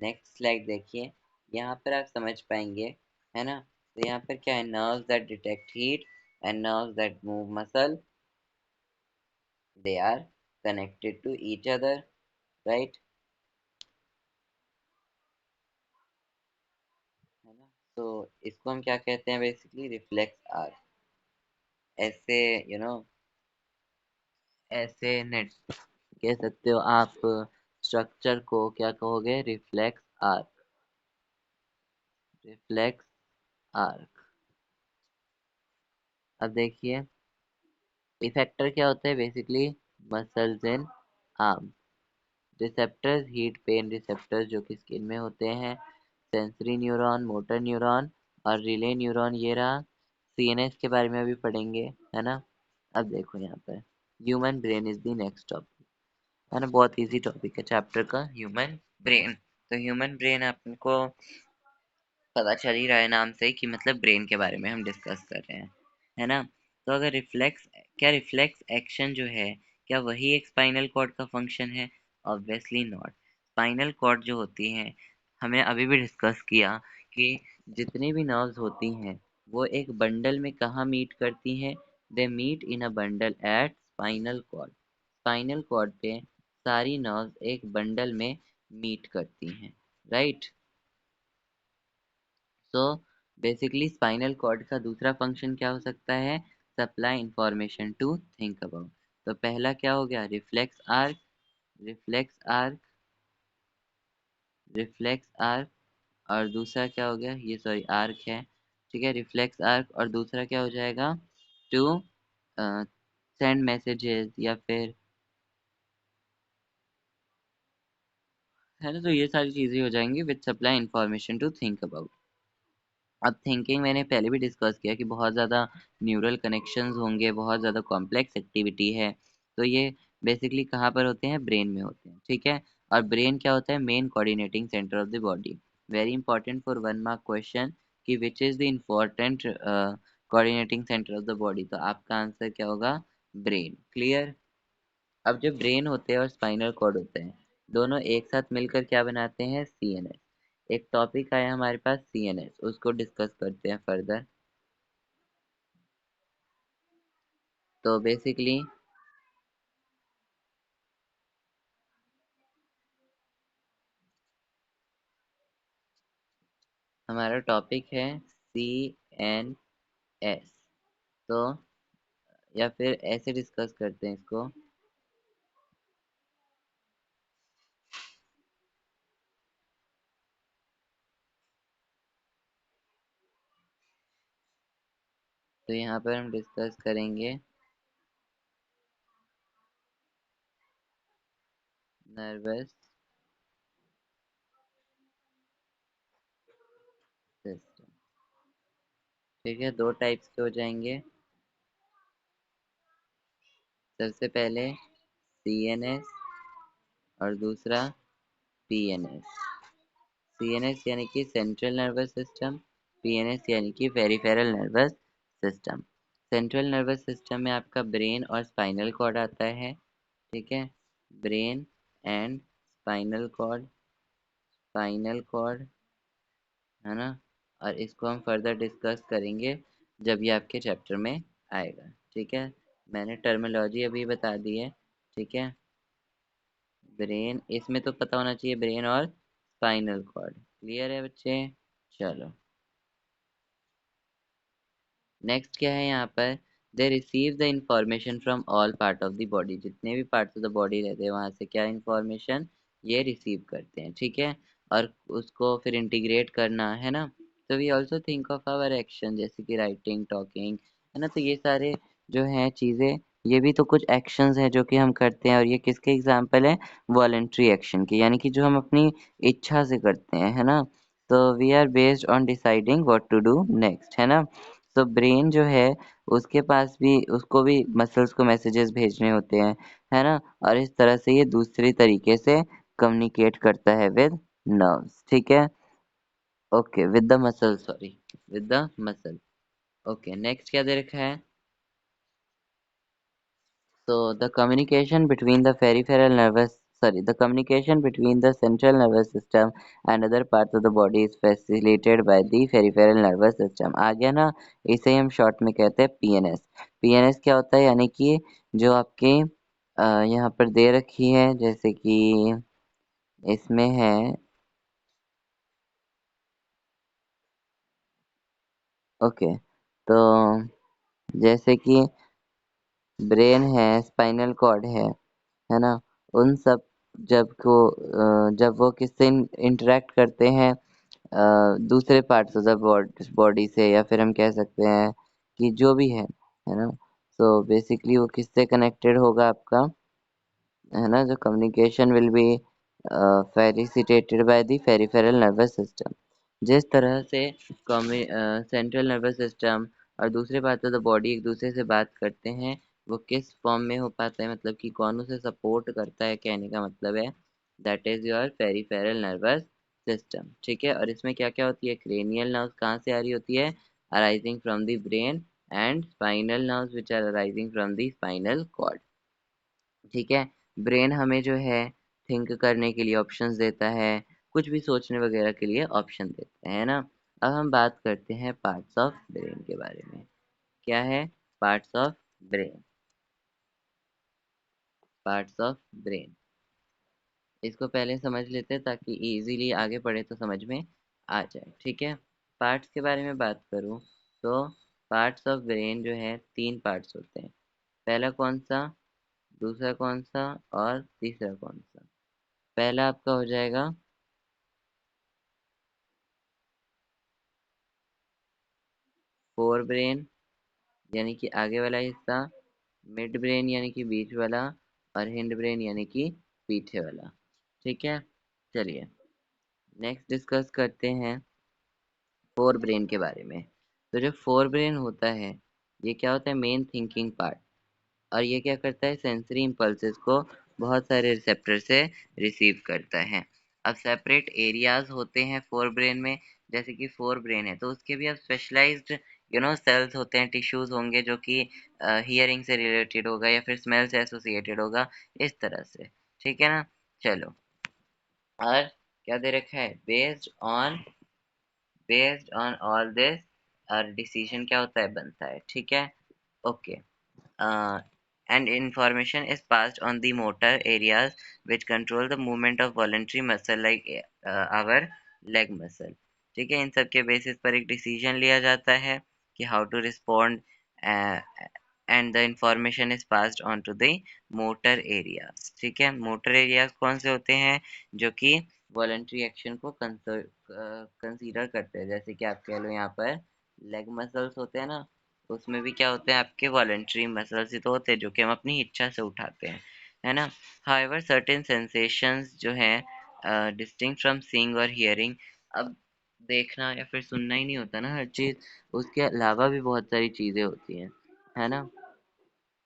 नेक्स्ट स्लाइड देखिए, यहाँ पर आप समझ पाएंगे, है ना। तो यहाँ पर क्या है, nerves that detect heat and nerves that move muscle, they are connected to each other, right, है ना। तो इसको हम क्या कहते हैं, बेसिकली रिफ्लेक्स आर्क। ऐसे यू नो ऐसे नेट कह सकते हो आप, स्ट्रक्चर को क्या कहोगे, रिफ्लेक्स आर्क, रिफ्लेक्स आर्क। अब देखिए इफेक्टर क्या होता है, बेसिकली मसल्स इन arm, receptors heat pen receptors जो कि स्किन में होते हैं, सेंसरी न्यूरॉन, मोटर न्यूरॉन और रिले न्यूरॉन, ये रहा। सीएनएस के बारे में भी पढ़ेंगे, है ना। अब देखो यहाँ पर human brain is the next topic, है ना, बहुत इजी टॉपिक है चैप्टर का, ह्यूमन ब्रेन। तो ह्यूमन ब्रेन आपको पता चल ही रहा है नाम से कि मतलब ब्रेन के बारे में हम डिस्कस कर रहे हैं, है ना। तो अगर रिफ्लेक्स एक्शन जो है, क्या वही एक स्पाइनल कॉर्ड का फंक्शन है? Obviously not. स्पाइनल कॉर्ड जो होती है, हमने अभी भी डिस्कस किया कि जितनी भी नर्व्स होती हैं वो एक बंडल में कहाँ मीट करती हैं, they meet in a bundle at spinal cord. Spinal cord पे सारी नर्व्स एक बंडल में मीट करती हैं, right. So basically spinal cord का दूसरा फंक्शन क्या हो सकता है, supply information to think about. तो पहला क्या हो गया, reflex arc, reflex arc, reflex arc, और दूसरा क्या हो गया, ये सॉरी आर्क है, ठीक है, रिफ्लेक्स आर्क, और दूसरा क्या हो जाएगा, टू सेंड मैसेजेस, या फिर, है ना। तो ये सारी चीजें हो जाएंगी with supply information to think about. अब थिंकिंग मैंने पहले भी डिस्कस किया कि बहुत ज़्यादा न्यूरल कनेक्शंस होंगे, बहुत ज़्यादा कॉम्प्लेक्स एक्टिविटी है। तो ये बेसिकली कहाँ पर होते हैं, ब्रेन में होते हैं, ठीक है। और ब्रेन क्या होता है, main coordinating centre of the body. Very important for 1 mark question कि which is the important coordinating centre of the body, तो आपका आंसर क्या होगा, ब्रेन, क्लियर। अब जब ब्रेन होते हैं और स्पाइनल कॉर्ड होते हैं, दोनों एक साथ मिलकर क्या बनाते हैं, सीएनएस। एक टॉपिक आया हमारे पास सीएनएस, उसको डिस्कस करते हैं फर्दर। तो बेसिकली हमारा टॉपिक है सीएनएस। तो या फिर ऐसे डिस्कस करते हैं इसको। तो यहाँ पर हम डिस्कस करेंगे नर्वस सिस्टम। ठीक है, दो टाइप्स के हो जाएंगे। सबसे पहले सीएनएस और दूसरा पीएनएस। सीएनएस यानी कि सेंट्रल नर्वस सिस्टम, पीएनएस यानी कि peripheral nervous system. Central nervous system में आपका ब्रेन और स्पाइनल कॉर्ड आता है। ठीक है, ब्रेन एंड स्पाइनल कॉर्ड है ना। और इसको हम फर्दर डिस्कस करेंगे जब ये आपके चैप्टर में आएगा। ठीक है, मैंने टर्मिनोलॉजी अभी बता दी है। ठीक है, ब्रेन इसमें तो पता होना चाहिए, ब्रेन और स्पाइनल कॉर्ड। क्लियर है बच्चे? चलो, नेक्स्ट क्या है यहाँ पर, they receive the information from all part of the body. जितने भी पार्ट्स ऑफ द बॉडी रहते हैं वहां से क्या इंफॉर्मेशन ये रिसीव करते हैं। ठीक है, और उसको फिर इंटीग्रेट करना है ना। तो we also think of our action, जैसे कि राइटिंग, टॉकिंग, है ना। तो ये सारे जो हैं चीज़ें, ये भी तो कुछ एक्शंस हैं जो कि हम करते हैं। और ये किसके एग्जाम्पल है? वॉलेंट्री एक्शन के, यानी कि जो हम अपनी इच्छा से करते हैं, है ना। तो we are based on deciding what to do next, है ना। तो ब्रेन जो है उसके पास भी, उसको भी मसल्स को मैसेजेस भेजने होते हैं, है ना। और इस तरह से ये दूसरी तरीके से कम्युनिकेट करता है विद नर्व्स। ठीक है, okay, with the muscle, sorry, with the muscle. Okay, next क्या दे रखा है? So the communication between the peripheral nervous, sorry, the communication between the central nervous system and other parts of the body is facilitated by the peripheral nervous system। आ गया ना, इसे हम short में कहते हैं पीएनएस। पीएनएस क्या होता है? यानी कि जो आपके यहाँ पर दे रखी है, जैसे कि इसमें है, ओके, तो जैसे कि ब्रेन है, स्पाइनल कॉर्ड है ना। उन सब जब वो किससे इंटरेक्ट करते हैं, दूसरे पार्ट्स ऑफ द बॉडी से, या फिर हम कह सकते हैं कि जो भी है ना। सो बेसिकली वो किससे कनेक्टेड होगा आपका, है ना। जो communication will be facilitated by the peripheral nervous system. जिस तरह से सेंट्रल नर्वस सिस्टम और दूसरे पार्ट ऑफ द बॉडी एक दूसरे से बात करते हैं, वो किस फॉर्म में हो पाता है, मतलब कि कौन उसे सपोर्ट करता है, कहने का मतलब है that is your peripheral nervous system. ठीक है, और इसमें क्या क्या होती है? क्रेनियल नर्व्स कहाँ से आ रही होती है? Arising from the brain, and spinal nerves which are arising from the spinal cord. ठीक है, ब्रेन हमें जो है थिंक करने के लिए ऑप्शंस देता है, कुछ भी सोचने वगैरह के लिए ऑप्शन देता है ना। अब हम बात करते हैं पार्ट्स ऑफ ब्रेन के बारे में। क्या है parts of brain? Parts of brain, इसको पहले समझ लेते हैं ताकि इजीली आगे पढ़े तो समझ में आ जाए। ठीक है, पार्ट्स के बारे में बात करूँ तो पार्ट्स ऑफ ब्रेन जो है तीन पार्ट्स होते हैं। पहला कौन सा, दूसरा कौन सा, और तीसरा कौन सा? पहला आपका हो जाएगा फोर ब्रेन, यानी कि आगे वाला हिस्सा, मिड ब्रेन यानी कि बीच वाला, और हिंड ब्रेन यानी कि पीछे वाला। ठीक है, चलिए नेक्स्ट डिस्कस करते हैं फोर ब्रेन के बारे में। तो जो फोर ब्रेन होता है, ये क्या होता है? Main thinking part. और ये क्या करता है? सेंसरी इम्पल्सेस को बहुत सारे रिसेप्टर से रिसीव करता है। अब सेपरेट एरियाज होते हैं फोर ब्रेन में, जैसे कि फोर ब्रेन है तो उसके भी अब स्पेशलाइज्ड सेल्स होते हैं, टिश्यूज होंगे जो कि हियरिंग से रिलेटेड होगा या फिर स्मेल से एसोसिएटेड होगा, इस तरह से। ठीक है ना, चलो। और क्या दे रखा है, बेस्ड ऑन ऑल दिस और डिसीजन क्या होता है, बनता है, ठीक है। Okay, and information is passed on the motor areas which control the movement of voluntary muscle like our leg muscle, ठीक है। इन सब के बेसिस पर एक डिसीजन लिया जाता है कि how to respond, and the information is passed on to the motor areas, ठीक है। मोटर एरियाज कौन से होते हैं, जो कि वॉलंटरी एक्शन को कंसीडर करते हैं, जैसे कि आप कह लो यहाँ पर लेग मसल्स होते हैं ना, उसमें भी क्या होते हैं, आपके वॉलंटरी मसल्स ही तो होते हैं जो कि हम अपनी इच्छा से उठाते हैं, है ना। हाउएवर सर्टेन सेंसेशंस जो हैं डिस्टिंक्ट फ्रॉम सीइंग और हियरिंग, अब देखना या फिर सुनना ही नहीं होता ना हर चीज़, उसके अलावा भी बहुत सारी चीज़ें होती हैं, है ना।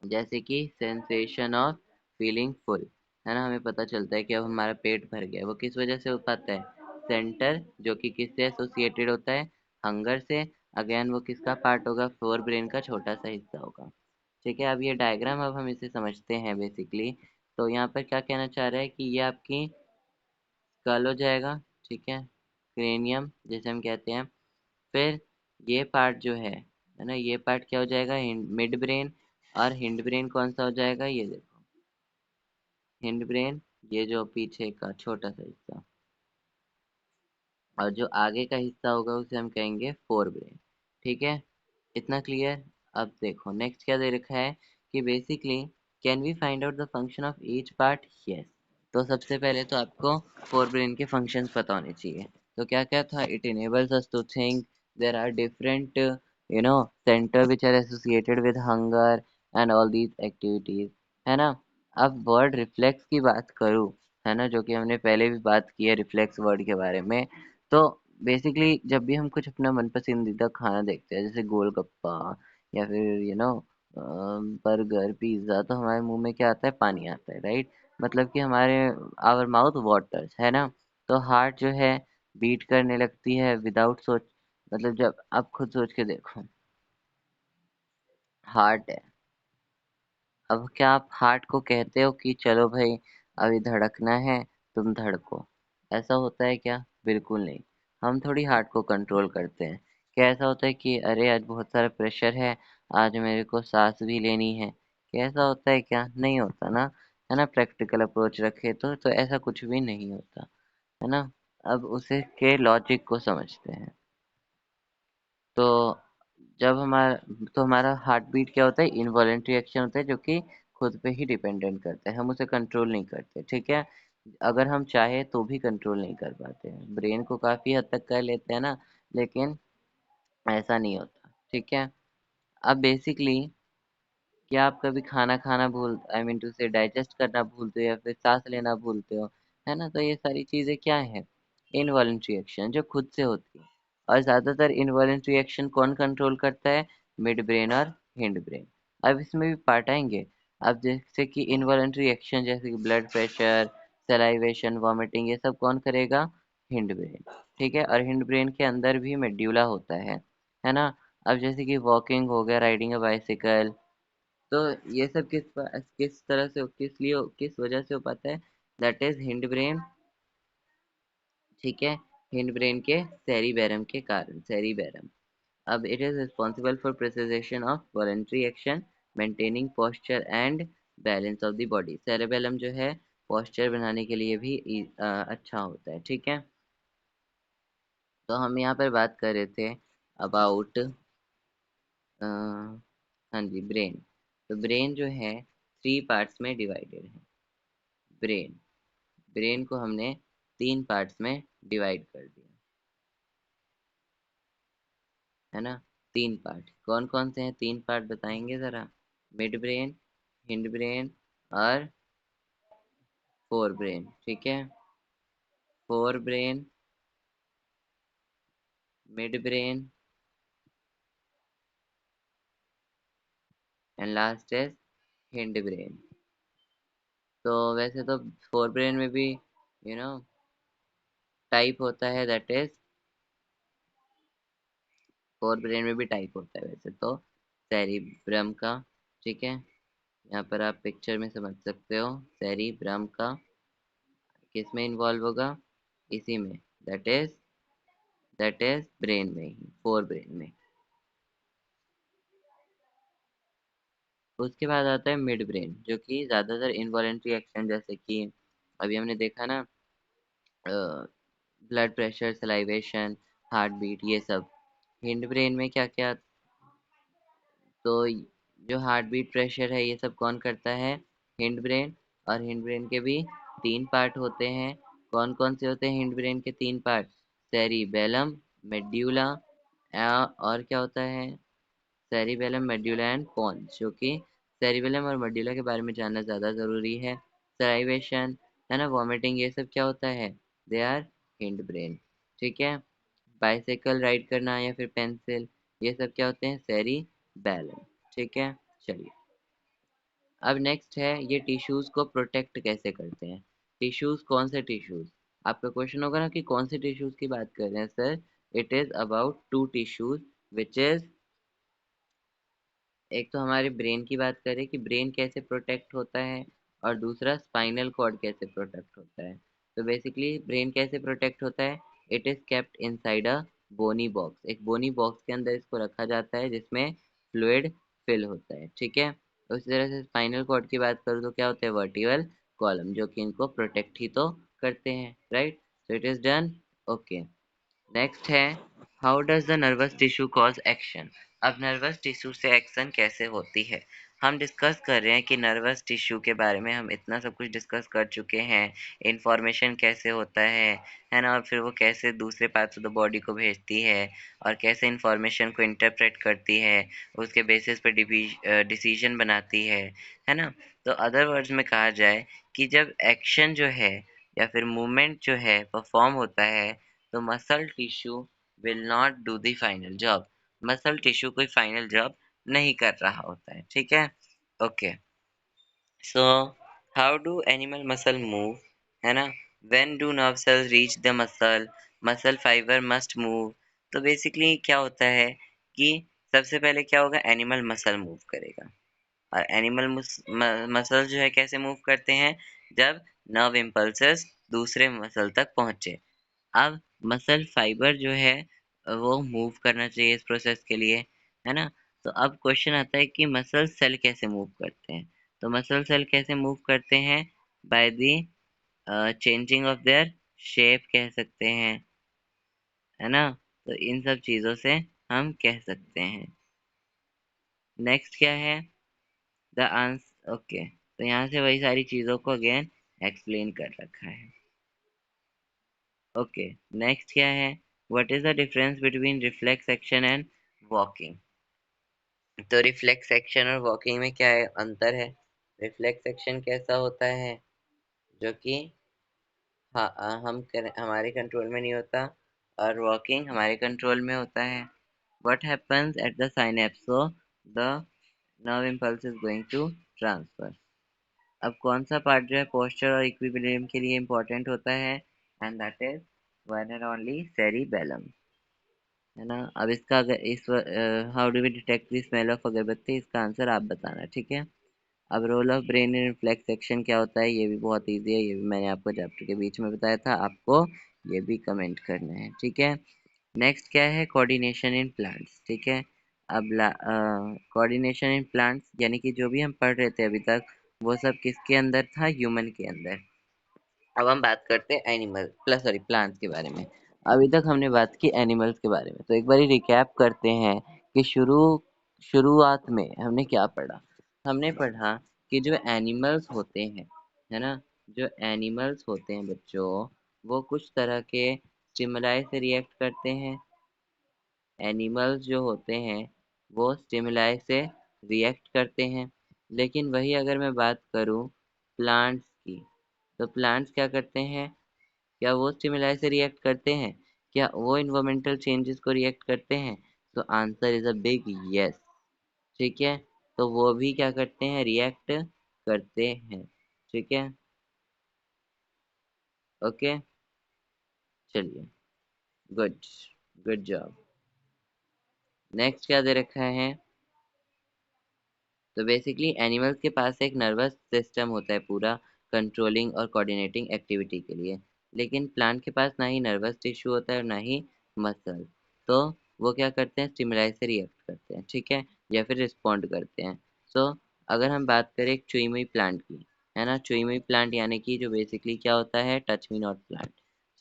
जैसे कि सेंसेशन ऑफ फीलिंग फुल, है ना, हमें पता चलता है कि अब हमारा पेट भर गया, वो किस वजह से हो पाता है, सेंटर जो कि किससे एसोसिएटेड होता है, हंगर से। अगेन वो किसका पार्ट होगा, फोर ब्रेन का छोटा सा हिस्सा होगा, ठीक है। अब ये डायग्राम, अब हम इसे समझते हैं बेसिकली। तो यहाँ पर क्या कहना चाह रहा है कि ये आपकी स्कल हो जाएगा, ठीक है, क्रेनियम जैसे हम कहते हैं। फिर ये पार्ट जो है ना, ये पार्ट क्या हो जाएगा, मिड ब्रेन। और हिंड ब्रेन कौन सा हो जाएगा, ये देखो, हिंड ब्रेन, ये जो पीछे का छोटा सा हिस्सा, और जो आगे का हिस्सा होगा उसे हम कहेंगे फोर ब्रेन, ठीक है। इतना क्लियर। अब देखो नेक्स्ट क्या दे रखा है कि basically can we find out the function of each part, yes. तो सबसे पहले तो आपको फोर ब्रेन के फंक्शंस पता होने चाहिए। तो क्या क्या था, it enables us to think, there are different centre which are associated with hunger and all these activities, है ना। अब वर्ड रिफ्लेक्स की बात करूँ, है ना, जो कि हमने पहले भी बात की है रिफ्लेक्स वर्ड के बारे में। तो बेसिकली जब भी हम कुछ अपना मन पसंदीदा खाना देखते हैं, जैसे गोलगप्पा या फिर बर्गर पिज्ज़ा, तो हमारे मुंह में क्या आता है, पानी आता है, राइट। मतलब कि हमारे आवर माउथ वाटर्स, है ना। तो हार्ट जो है बीट करने लगती है विदाउट सोच, मतलब जब आप खुद सोच के देखो, हार्ट है, अब क्या आप हार्ट को कहते हो कि चलो भाई अभी धड़कना है, तुम धड़को, ऐसा होता है क्या, बिल्कुल नहीं। हम थोड़ी हार्ट को कंट्रोल करते हैं। क्या ऐसा होता है कि अरे आज बहुत सारा प्रेशर है, आज मेरे को सांस भी लेनी है, क्या ऐसा होता है क्या, नहीं होता ना, है ना। प्रैक्टिकल अप्रोच रखे तो ऐसा कुछ भी नहीं होता, है ना। अब उसे के लॉजिक को समझते हैं। तो जब हमारा हार्ट बीट क्या होता है, इनवॉलेंट्री एक्शन होता है जो कि खुद पे ही डिपेंडेंट करता है, हम उसे कंट्रोल नहीं करते, ठीक है। अगर हम चाहे तो भी कंट्रोल नहीं कर पाते हैं, ब्रेन को काफी हद तक कर लेते हैं ना, लेकिन ऐसा नहीं होता, ठीक है। अब बेसिकली क्या आप कभी खाना खाना भूल, आई मीन टू से डाइजेस्ट करना भूलते हो या फिर सांस लेना भूलते हो, है ना। तो ये सारी चीजें क्या है, इनवॉलेंट्री एक्शन जो खुद से होती है। और ज्यादातर इनवॉलेंट्री एक्शन कौन कंट्रोल करता है, मिड ब्रेन और हिंड ब्रेन। अब इसमें भी पार्ट आएंगे। अब जैसे कि इनवॉलेंट्री एक्शन जैसे कि ब्लड प्रेशर, सलाइवेशन, वॉमिटिंग, ये सब कौन करेगा, हिंड ब्रेन, ठीक है। और हिंड ब्रेन के अंदर भी मेड्यूला होता है ना। अब जैसे कि वॉकिंग हो गया, राइडिंग अ बाइसिकल, तो ये सब किस तरह से, किस वजह से हो पाता है, दैट इज हिंड ब्रेन, ठीक है। हिंड ब्रेन के सेरिबेरम के कारण, सेरिबेरम। अब it is responsible for precision of voluntary action, maintaining posture and balance of the body. Cerebellum जो है पोस्चर बनाने के लिए भी अच्छा होता है, ठीक है। तो हम यहाँ पर बात कर रहे थे अबाउट, हाँ जी, ब्रेन। तो ब्रेन जो है थ्री पार्ट्स में डिवाइडेड है। ब्रेन ब्रेन को हमने तीन पार्ट्स में डिवाइड कर दिया, है ना। तीन पार्ट कौन कौन से हैं, तीन पार्ट बताएंगे जरा, मिड ब्रेन, हिंड ब्रेन और फोर ब्रेन, ठीक है। Fore brain, mid brain and last is hind brain. तो वैसे तो फोर ब्रेन में भी यू नो टाइप होता है, दैट इज, फोर ब्रेन में भी टाइप होता है वैसे तो, सेरिब्रम का, ठीक है। यहाँ पर आप पिक्चर में समझ सकते हो, सेरिब्रम का किस में इन्वॉल्व होगा, इसी में, दैट इज ब्रेन में ही, फोर ब्रेन में। उसके बाद आता है मिड ब्रेन, जो कि ज़्यादातर इनवॉलेंट्री एक्शन, जैसे कि अभी हमने देखा ना, blood pressure, salivation, heart beat, ये सब। हिंड ब्रेन में क्या क्या, तो जो हार्ट बीट, प्रेशर है, ये सब कौन करता है? Hind brain. और हिंड ब्रेन के भी तीन पार्ट होते हैं। कौन कौन से होते हैं हिंड ब्रेन के तीन पार्ट? सेरिबेलम, मेड्यूला, और क्या होता है? Cerebellum, medulla and pons. जो कि सेरिबेलम और मेड्यूला के बारे में जानना ज़्यादा ज़रूरी है। सलाइवेशन, है ना, वॉमिटिंग, ये सब क्या होता है? They are hind brain. ठीक है। बाइसाइकिल राइड करना या फिर पेंसिल, ये सब क्या होते हैं? सेरिबेलम। ठीक है। चलिए, अब नेक्स्ट है, ये टिश्यूज को प्रोटेक्ट कैसे करते हैं? टिश्यूज, कौन से टिश्यूज? आपका क्वेश्चन होगा ना कि कौन से टिश्यूज की बात कर रहे हैं sir. It is about two tissues, which is, एक तो हमारे ब्रेन की बात करें कि ब्रेन कैसे प्रोटेक्ट होता है, और दूसरा स्पाइनल कॉर्ड कैसे प्रोटेक्ट होता है। तो बेसिकली ब्रेन कैसे प्रोटेक्ट होता है? It is kept inside a bony box. एक बोनी बॉक्स के अंदर इसको रखा जाता है, जिसमें फ्लूइड फिल होता है। ठीक है। उसी तरह से स्पाइनल कॉर्ड की बात करूँ तो क्या होता है? वर्टिकल कॉलम, जो कि इनको प्रोटेक्ट ही तो करते हैं, right? So it is done. Okay. Next है, how does the nervous tissue cause action? अब नर्वस टिश्यू से एक्शन कैसे होती है? हम डिस्कस कर रहे हैं कि नर्वस टिश्यू के बारे में हम इतना सब कुछ डिस्कस कर चुके हैं। इन्फॉर्मेशन कैसे होता है ना, और फिर वो कैसे दूसरे पार्ट्स ऑफ द बॉडी को भेजती है, और कैसे इन्फॉर्मेशन को इंटरप्रेट करती है, उसके बेसिस पे डिसीजन बनाती है ना। तो अदर वर्ड्स में कहा जाए कि जब एक्शन जो है या फिर मूवमेंट जो है परफॉर्म होता है, तो muscle tissue will not do the final job. Muscle tissue कोई फाइनल जॉब नहीं कर रहा होता है। ठीक है। Okay. So how do animal muscle move, है ना? When do nerve cells reach the muscle, muscle fibre must move. तो बेसिकली क्या होता है कि सबसे पहले क्या होगा? एनिमल मसल मूव करेगा। और एनिमल मसल जो है कैसे मूव करते हैं? जब नर्व इम्पल्सेस दूसरे मसल तक पहुंचे। अब मसल फाइबर जो है वो मूव करना चाहिए इस प्रोसेस के लिए, है ना? तो अब क्वेश्चन आता है कि मसल सेल कैसे मूव करते हैं? तो मसल सेल कैसे मूव करते हैं? By the changing of their shape कह सकते हैं, है ना? तो इन सब चीज़ों से हम कह सकते हैं। नेक्स्ट क्या है? द आंसर, ओके, तो यहाँ से वही सारी चीज़ों को अगेन एक्सप्लेन कर रखा है। ओके। नेक्स्ट क्या है? What is the difference between reflex action and walking? तो रिफ्लेक्स एक्शन और वॉकिंग में क्या है, अंतर है? रिफ्लेक्स एक्शन कैसा होता है? जो कि हमारे कंट्रोल में नहीं होता, और वॉकिंग हमारे कंट्रोल में होता है। What happens at the synapse, so the nerve impulse is going to transfer. अब कौन सा पार्ट जो है पोस्चर और इक्विलिब्रियम के लिए इम्पोर्टेंट होता है? And that is one and only cerebellum, है ना? अब इसका अगर इस how do we detect the smell of agarbatti, इसका आंसर आप बताना। ठीक है। अब role of brain in reflex action क्या होता है? ये भी बहुत इजी है, ये भी मैंने आपको चैप्टर के बीच में बताया था, आपको ये भी कमेंट करना है। ठीक है। नेक्स्ट क्या है? Coordination in plants. ठीक है। अब कोऑर्डिनेशन इन प्लांट्स यानी कि जो भी हम पढ़ रहे थे अभी तक, वो सब किसके अंदर था? ह्यूमन के अंदर। अब हम बात करते हैं एनिमल प्लस सॉरी प्लांट्स के बारे में। अभी तक हमने बात की एनिमल्स के बारे में, तो एक बार रिकैप करते हैं कि शुरुआत में हमने क्या पढ़ा। हमने पढ़ा कि जो एनिमल्स होते हैं, है ना, जो एनिमल्स होते हैं बच्चों, वो कुछ तरह के स्टिमुलाई से रिएक्ट करते हैं। एनिमल्स जो होते हैं वो स्टिमुलाई से रिएक्ट करते हैं। लेकिन वही अगर मैं बात करूँ प्लांट्स की, तो प्लांट्स क्या करते हैं? क्या वो स्टिमुलाई से रिएक्ट करते हैं? क्या वो इन्वायरमेंटल चेंजेस को रिएक्ट करते हैं? तो answer is a big yes. ठीक है। तो वो भी क्या करते हैं? रिएक्ट करते हैं। ठीक है। ओके। चलिए, गुड, गुड जॉब। नेक्स्ट क्या दे रखा है? तो बेसिकली एनिमल्स के पास एक नर्वस सिस्टम होता है पूरा कंट्रोलिंग और कोऑर्डिनेटिंग एक्टिविटी के लिए। लेकिन प्लांट के पास ना ही नर्वस टिश्यू होता है और ना ही मसल। तो वो क्या करते हैं, स्टिमुलाई से रिएक्ट करते हैं, ठीक है, या फिर रिस्पॉन्ड करते हैं। सो अगर हम बात करें एक चुई मुई प्लांट की, है ना, चुई मुई प्लांट यानी कि जो बेसिकली क्या होता है, टच मी नॉट प्लांट।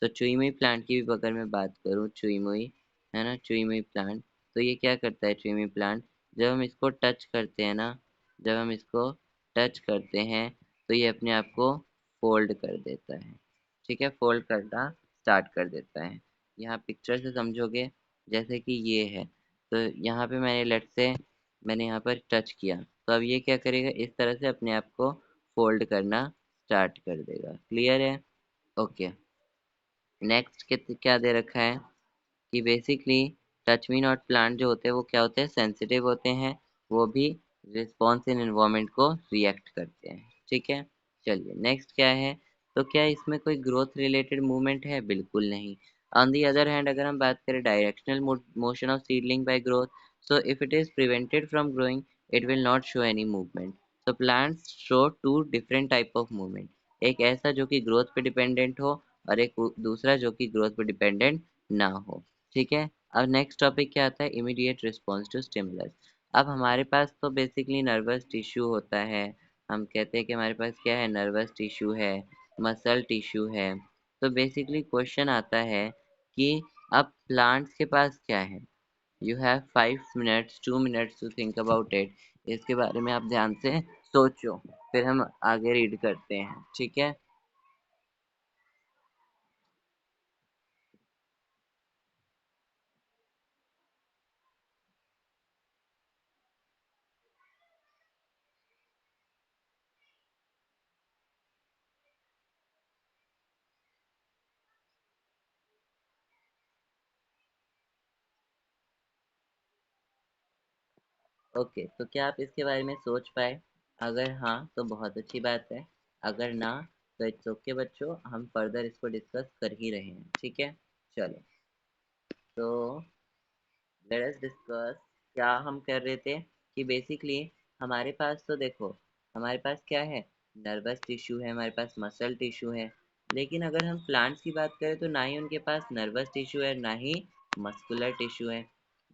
सो चुई मुई प्लांट की भी अगर मैं बात करूँ, चुई मुई, है ना, चुई मुई प्लांट, तो ये क्या करता है चुई मुई प्लांट, जब हम इसको टच करते हैं ना, जब हम इसको टच करते हैं तो ये अपने आप को फोल्ड कर देता है, ठीक है, फोल्ड करना स्टार्ट कर देता है। यहाँ पिक्चर से समझोगे, जैसे कि ये है, तो यहाँ पे मैंने लेट से मैंने यहाँ पर टच किया, तो अब ये क्या करेगा, इस तरह से अपने आप को फोल्ड करना स्टार्ट कर देगा। क्लियर है? ओके। नेक्स्ट क्या दे रखा है कि basically touch me not plant जो होते हैं वो क्या होते हैं, सेंसिटिव होते हैं, वो भी रिस्पॉन्स इन एनवायरनमेंट को रिएक्ट करते हैं, ठीक है। चलिए नेक्स्ट क्या है, तो क्या इसमें कोई ग्रोथ रिलेटेड मूवमेंट है, बिल्कुल नहीं। ऑन दी अदर हैंड अगर हम बात करें directional motion of seedling bye growth, so if it is prevented from growing it will not show any movement. so plants show two different type of movement, एक ऐसा जो कि growth पे dependent हो और एक दूसरा जो कि ग्रोथ पे डिपेंडेंट ना हो, ठीक है। अब नेक्स्ट टॉपिक क्या आता है, इमीडिएट रिस्पॉन्स टू स्टिमुलस। अब हमारे पास तो बेसिकली नर्वस टिश्यू होता है, हम कहते हैं कि हमारे पास क्या है, नर्वस टिश्यू है, मसल टिश्यू है। तो बेसिकली क्वेश्चन आता है कि अब प्लांट्स के पास क्या है। You have 5 minutes 2 minutes to think about it. इसके बारे में आप ध्यान से सोचो, फिर हम आगे रीड करते हैं, ठीक है। ओके, तो क्या आप इसके बारे में सोच पाए? अगर हाँ तो बहुत अच्छी बात है, अगर ना तो इट्स ओके बच्चों, हम फर्दर इसको डिस्कस कर ही रहे हैं, ठीक है। चलो, तो लेट अस डिस्कस। क्या हम कर रहे थे कि बेसिकली हमारे पास तो देखो, हमारे पास क्या है, नर्वस टिश्यू है, हमारे पास मसल टिश्यू है, लेकिन अगर हम प्लांट्स की बात करें तो ना ही उनके पास नर्वस टिश्यू है ना ही मस्कुलर टिश्यू है।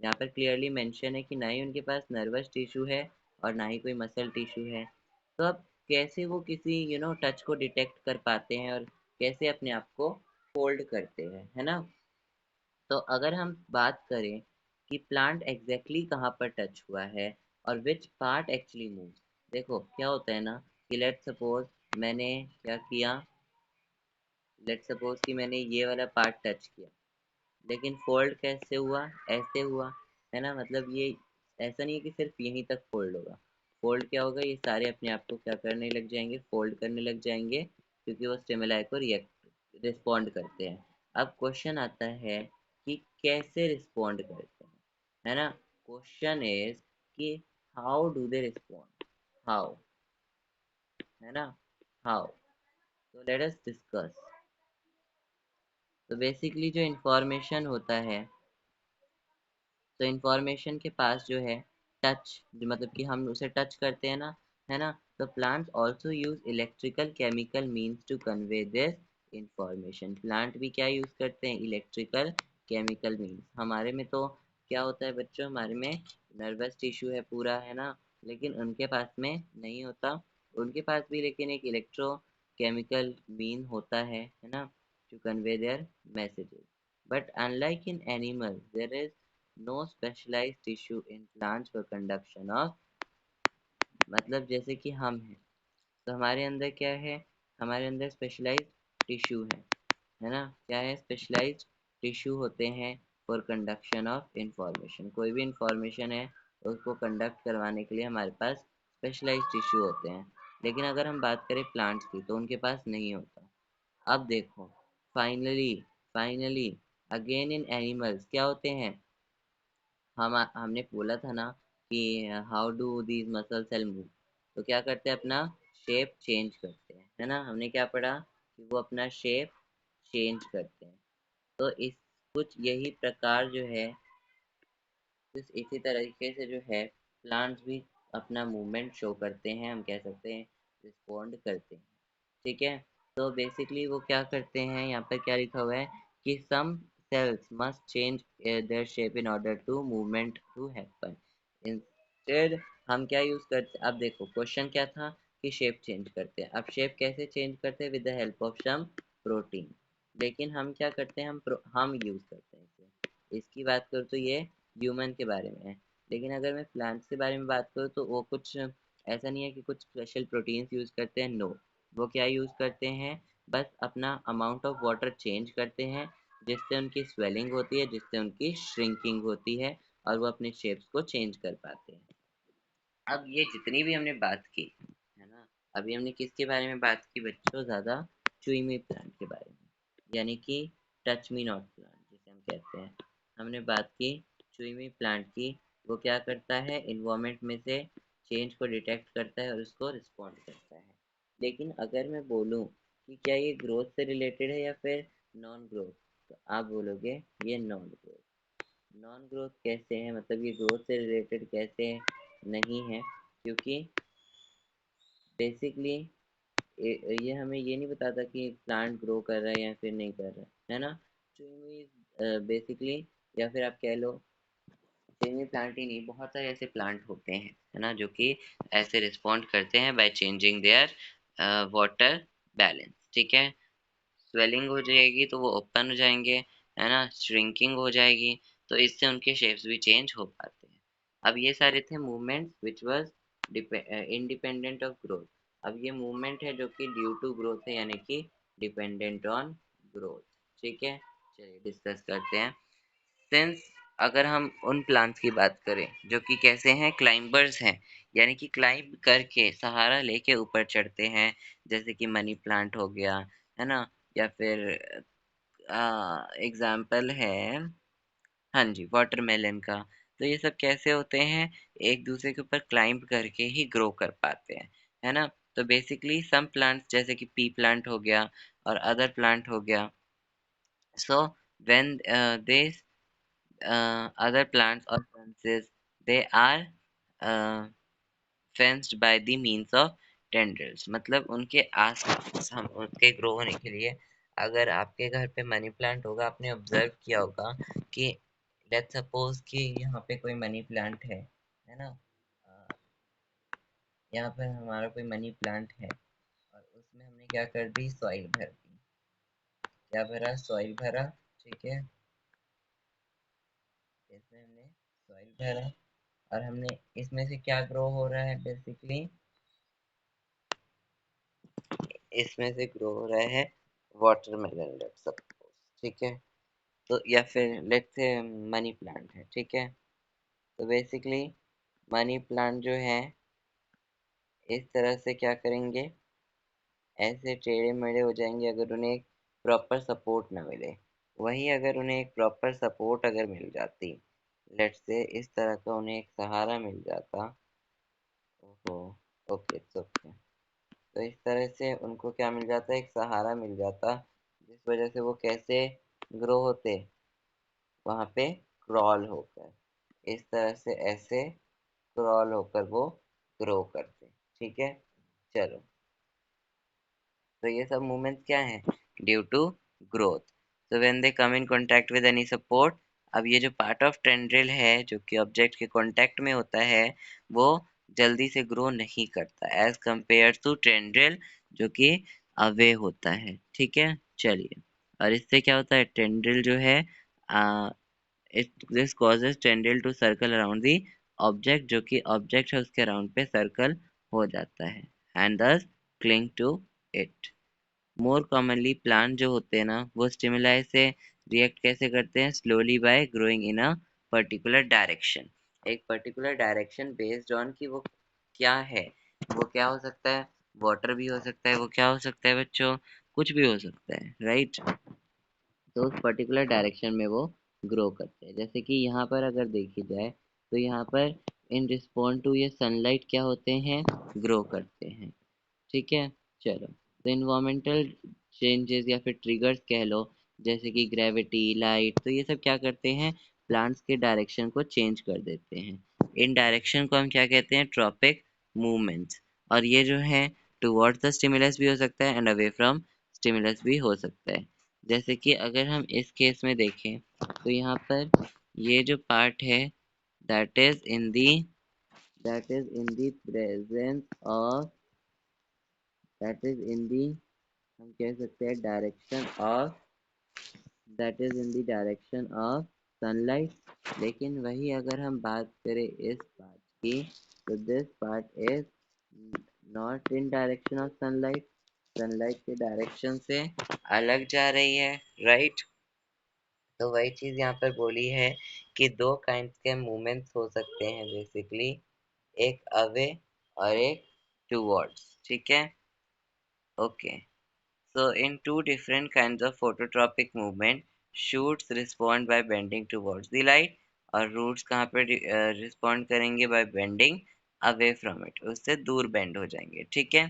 यहाँ पर क्लियरली मेंशन है कि ना ही उनके पास नर्वस टिश्यू है और ना ही कोई मसल टिश्यू है। तो अब कैसे वो किसी टच को डिटेक्ट कर पाते हैं और कैसे अपने आप को फोल्ड करते हैं, है ना। तो अगर हम बात करें कि प्लांट एग्जैक्टली कहाँ पर टच हुआ है और विच पार्ट एक्चुअली मूव, देखो क्या होता है ना कि लेट सपोज मैंने क्या किया, लेट सपोज कि मैंने ये वाला पार्ट टच किया, लेकिन फोल्ड कैसे हुआ, ऐसे हुआ, है ना, मतलब ये ऐसा नहीं है कि सिर्फ यहीं तक फोल्ड होगा। फोल्ड क्या होगा, ये सारे अपने आप को क्या करने लग जाएंगे, फोल्ड करने लग जाएंगे, क्योंकि वो स्टिमुलाई को रिएक्ट रिस्पॉन्ड करते हैं। अब क्वेश्चन आता है कि कैसे रिस्पॉन्ड करते हैं, है ना। क्वेश्चन इज कि how do they respond, how, है ना, हाउ। तो लेट अस डिस्कस। तो बेसिकली जो इंफॉर्मेशन होता है, तो इंफॉर्मेशन के पास जो है टच, जो मतलब कि हम उसे टच करते हैं ना, है ना, तो plants also use electrical chemical means to convey this information. Plant भी क्या यूज करते हैं, इलेक्ट्रिकल केमिकल मींस। हमारे में तो क्या होता है बच्चों, हमारे में नर्वस टिश्यू है पूरा, है ना, लेकिन उनके पास में नहीं होता। उनके पास भी लेकिन एक इलेक्ट्रो केमिकल मीन होता है ना, to convey their messages. But unlike in animals, there is no specialized tissue in plants for conduction of, मतलब जैसे कि हम हैं, तो हमारे अंदर क्या है, हमारे अंदर स्पेशलाइज्ड टिश्यू है ना, क्या है, स्पेशलाइज्ड टिश्यू होते हैं फॉर कंडक्शन ऑफ इंफॉर्मेशन। कोई भी इंफॉर्मेशन है उसको कंडक्ट करवाने के लिए हमारे पास स्पेशलाइज्ड टिश्यू होते हैं, लेकिन अगर हम बात करें प्लांट्स की तो उनके पास नहीं होता। अब देखो, finally finally again in animals क्या होते हैं, हमने बोला था ना कि how do these muscle cell move, तो क्या करते हैं, अपना शेप चेंज करते हैं, है ना। हमने क्या पढ़ा कि वो अपना शेप चेंज करते हैं। तो इस कुछ यही प्रकार जो है, कुछ इसी तरीके से जो है प्लांट्स भी अपना मूवमेंट शो करते हैं, हम कह सकते हैं रिस्पोंड करते हैं, ठीक है। तो बेसिकली वो क्या करते हैं, यहाँ पर क्या लिखा हुआ है कि सम cells must change their shape in order to movement to happen. Instead हम क्या यूज करते हैं, अब देखो क्वेश्चन क्या था कि शेप चेंज करते हैं। अब शेप कैसे चेंज करते हैं, with the help of some protein. लेकिन हम क्या करते हैं, हम यूज करते हैं इसे। इसकी बात करूँ तो ये ह्यूमन के बारे में है। लेकिन अगर मैं प्लांट्स के बारे में बात करूँ तो वो कुछ ऐसा नहीं है कि कुछ स्पेशल प्रोटीन्स यूज करते हैं, नो। वो क्या यूज करते हैं, बस अपना अमाउंट ऑफ वाटर चेंज करते हैं, जिससे उनकी स्वेलिंग होती है, जिससे उनकी श्रिंकिंग होती है और वो अपने शेप्स को चेंज कर पाते हैं। अब ये जितनी भी हमने बात की है ना, अभी हमने किसके बारे में बात की बच्चों, ज़्यादा चुई मी प्लांट के बारे में, यानी कि टच मी नॉट प्लांट जिसे हम कहते हैं। हमने बात की चुई मी प्लांट की। वो क्या करता है, इन्वायरमेंट में से चेंज को डिटेक्ट करता है और उसको रिस्पॉन्ड करता है। लेकिन अगर मैं बोलूँ कि क्या ये ग्रोथ से रिलेटेड है या फिर नॉन ग्रोथ, तो आप बोलोगे ये नॉन ग्रोथ। नॉन ग्रोथ कैसे है, मतलब ये ग्रोथ से रिलेटेड कैसे नहीं है, क्योंकि बेसिकली ये हमें ये नहीं बताता कि प्लांट ग्रो कर रहा है या फिर नहीं कर रहा है ना। बेसिकली या फिर आप कह लो सेमी प्लांट ही नहीं, बहुत सारे ऐसे प्लांट होते हैं है ना, जो कि ऐसे रिस्पॉन्ड करते हैं by changing their water balance. ठीक है, स्वेलिंग हो जाएगी तो वो ओपन हो जाएंगे, है ना, श्रिंकिंग हो जाएगी, तो इससे उनके शेप्स भी चेंज हो पाते हैं। अब ये सारे थे movements which was independent of growth. अब ये मूवमेंट है जो कि ड्यू टू ग्रोथ है, यानी कि डिपेंडेंट ऑन ग्रोथ। ठीक है, चलिए डिस्कस करते हैं। सिंस अगर हम उन प्लांट्स की बात करें जो कि कैसे हैं, क्लाइंबर्स हैं, यानी कि क्लाइंब करके सहारा लेके ऊपर चढ़ते हैं, जैसे कि मनी प्लांट हो गया, है ना, या फिर एग्जाम्पल है, हाँ जी, वाटरमेलन का। तो ये सब कैसे होते हैं, एक दूसरे के ऊपर क्लाइंब करके ही ग्रो कर पाते हैं, है ना। तो बेसिकली सम प्लांट्स जैसे कि पी प्लांट हो गया और अदर प्लांट हो गया, सो when they other plants or fences, they are fenced by the means of tendrils। मतलब उनके आसपास हम उनके ग्रो होने के लिए, अगर आपके घर पे मनी प्लांट होगा, आपने ऑब्जर्व किया होगा कि लेट्स सपोज कि यहाँ पे कोई मनी प्लांट है ना, अ, यहाँ पर हमारा कोई मनी प्लांट है और उसमें हमने क्या कर दी, सॉइल भर दी। क्या भरा, सॉइल भरा। ठीक है, इसमें हमने सॉइल भरा और हमने इसमें से क्या ग्रो हो रहा है, बेसिकली इसमें से ग्रो हो रहा है वाटरमेलन, लेट्स सपोज। ठीक है, तो या फिर लेट्स से मनी प्लांट है। ठीक है, तो बेसिकली मनी प्लांट जो है इस तरह से क्या करेंगे, ऐसे टेढ़े मेढ़े हो जाएंगे अगर उन्हें एक प्रॉपर सपोर्ट ना मिले। वहीं अगर उन्हें एक प्रॉपर सपोर्ट अगर मिल जाती, लेट्स से इस तरह का उन्हें एक सहारा मिल जाता, ओहो, ओके ओके, तो इस तरह से उनको क्या मिल जाता, एक सहारा मिल जाता, जिस वजह से वो कैसे ग्रो होते, वहां पे क्रॉल होकर, इस तरह से ऐसे क्रॉल होकर वो ग्रो करते। ठीक है, चलो, तो ये सब मूवमेंट्स क्या हैं, due to growth. So when they come in contact with any support. अब ये जो पार्ट ऑफ टेंड्रिल है जो कि ऑब्जेक्ट के कांटेक्ट में होता है, वो जल्दी से ग्रो नहीं करता एज कंपेयर टू टेंड्रिल जो कि अवे होता है। ठीक है, चलिए, और इससे क्या होता है, टेंड्रिल जो है this causes tendril to circle around the object, जो कि ऑब्जेक्ट है उसके अराउंड पे सर्कल हो जाता है, and this cling to it. More commonly plant जो होते हैं ना, वो स्टिमुलाई से रिएक्ट कैसे करते हैं, slowly bye growing in a particular direction. एक पर्टिकुलर डायरेक्शन बेस्ड ऑन कि वो क्या है, वो क्या हो सकता है, वाटर भी हो सकता है, वो क्या हो सकता है बच्चों, कुछ भी हो सकता है, राइट। तो उस पर्टिकुलर डायरेक्शन में वो ग्रो करते हैं। जैसे कि यहाँ पर अगर देखी जाए तो यहाँ पर इन रिस्पॉन्ड टू ये सनलाइट क्या होते हैं, ग्रो करते हैं। ठीक है, चलो, तो इन्वायरमेंटल चेंजेस या फिर ट्रिगर्स कह लो, जैसे कि ग्रेविटी, लाइट, तो ये सब क्या करते हैं, प्लांट्स के डायरेक्शन को चेंज कर देते हैं। इन डायरेक्शन को हम क्या कहते हैं, ट्रॉपिक मूवमेंट्स। और ये जो है टुवर्ड्स द स्टिमुलस भी हो सकता है एंड अवे फ्रॉम स्टिमुलस भी हो सकता है। जैसे कि अगर हम इस केस में देखें तो यहाँ पर ये जो पार्ट है that is in the presence of that is in the हम कह सकते हैं डायरेक्शन ऑफ सनलाइट। लेकिन वही अगर हम बात करें इस पार्ट की तो this part is not in direction of sunlight के डायरेक्शन से अलग जा रही है, राइट। तो वही चीज यहाँ पर बोली है कि दो काइंड के मूवमेंट्स हो सकते हैं बेसिकली, एक अवे और एक टूवर्ड्स, ठीक है। Okay, so in two different kinds of phototropic movement, shoots respond by bending towards the light और roots कहाँ पे respond करेंगे by bending away from it, उससे दूर bend हो जाएंगे, ठीक है।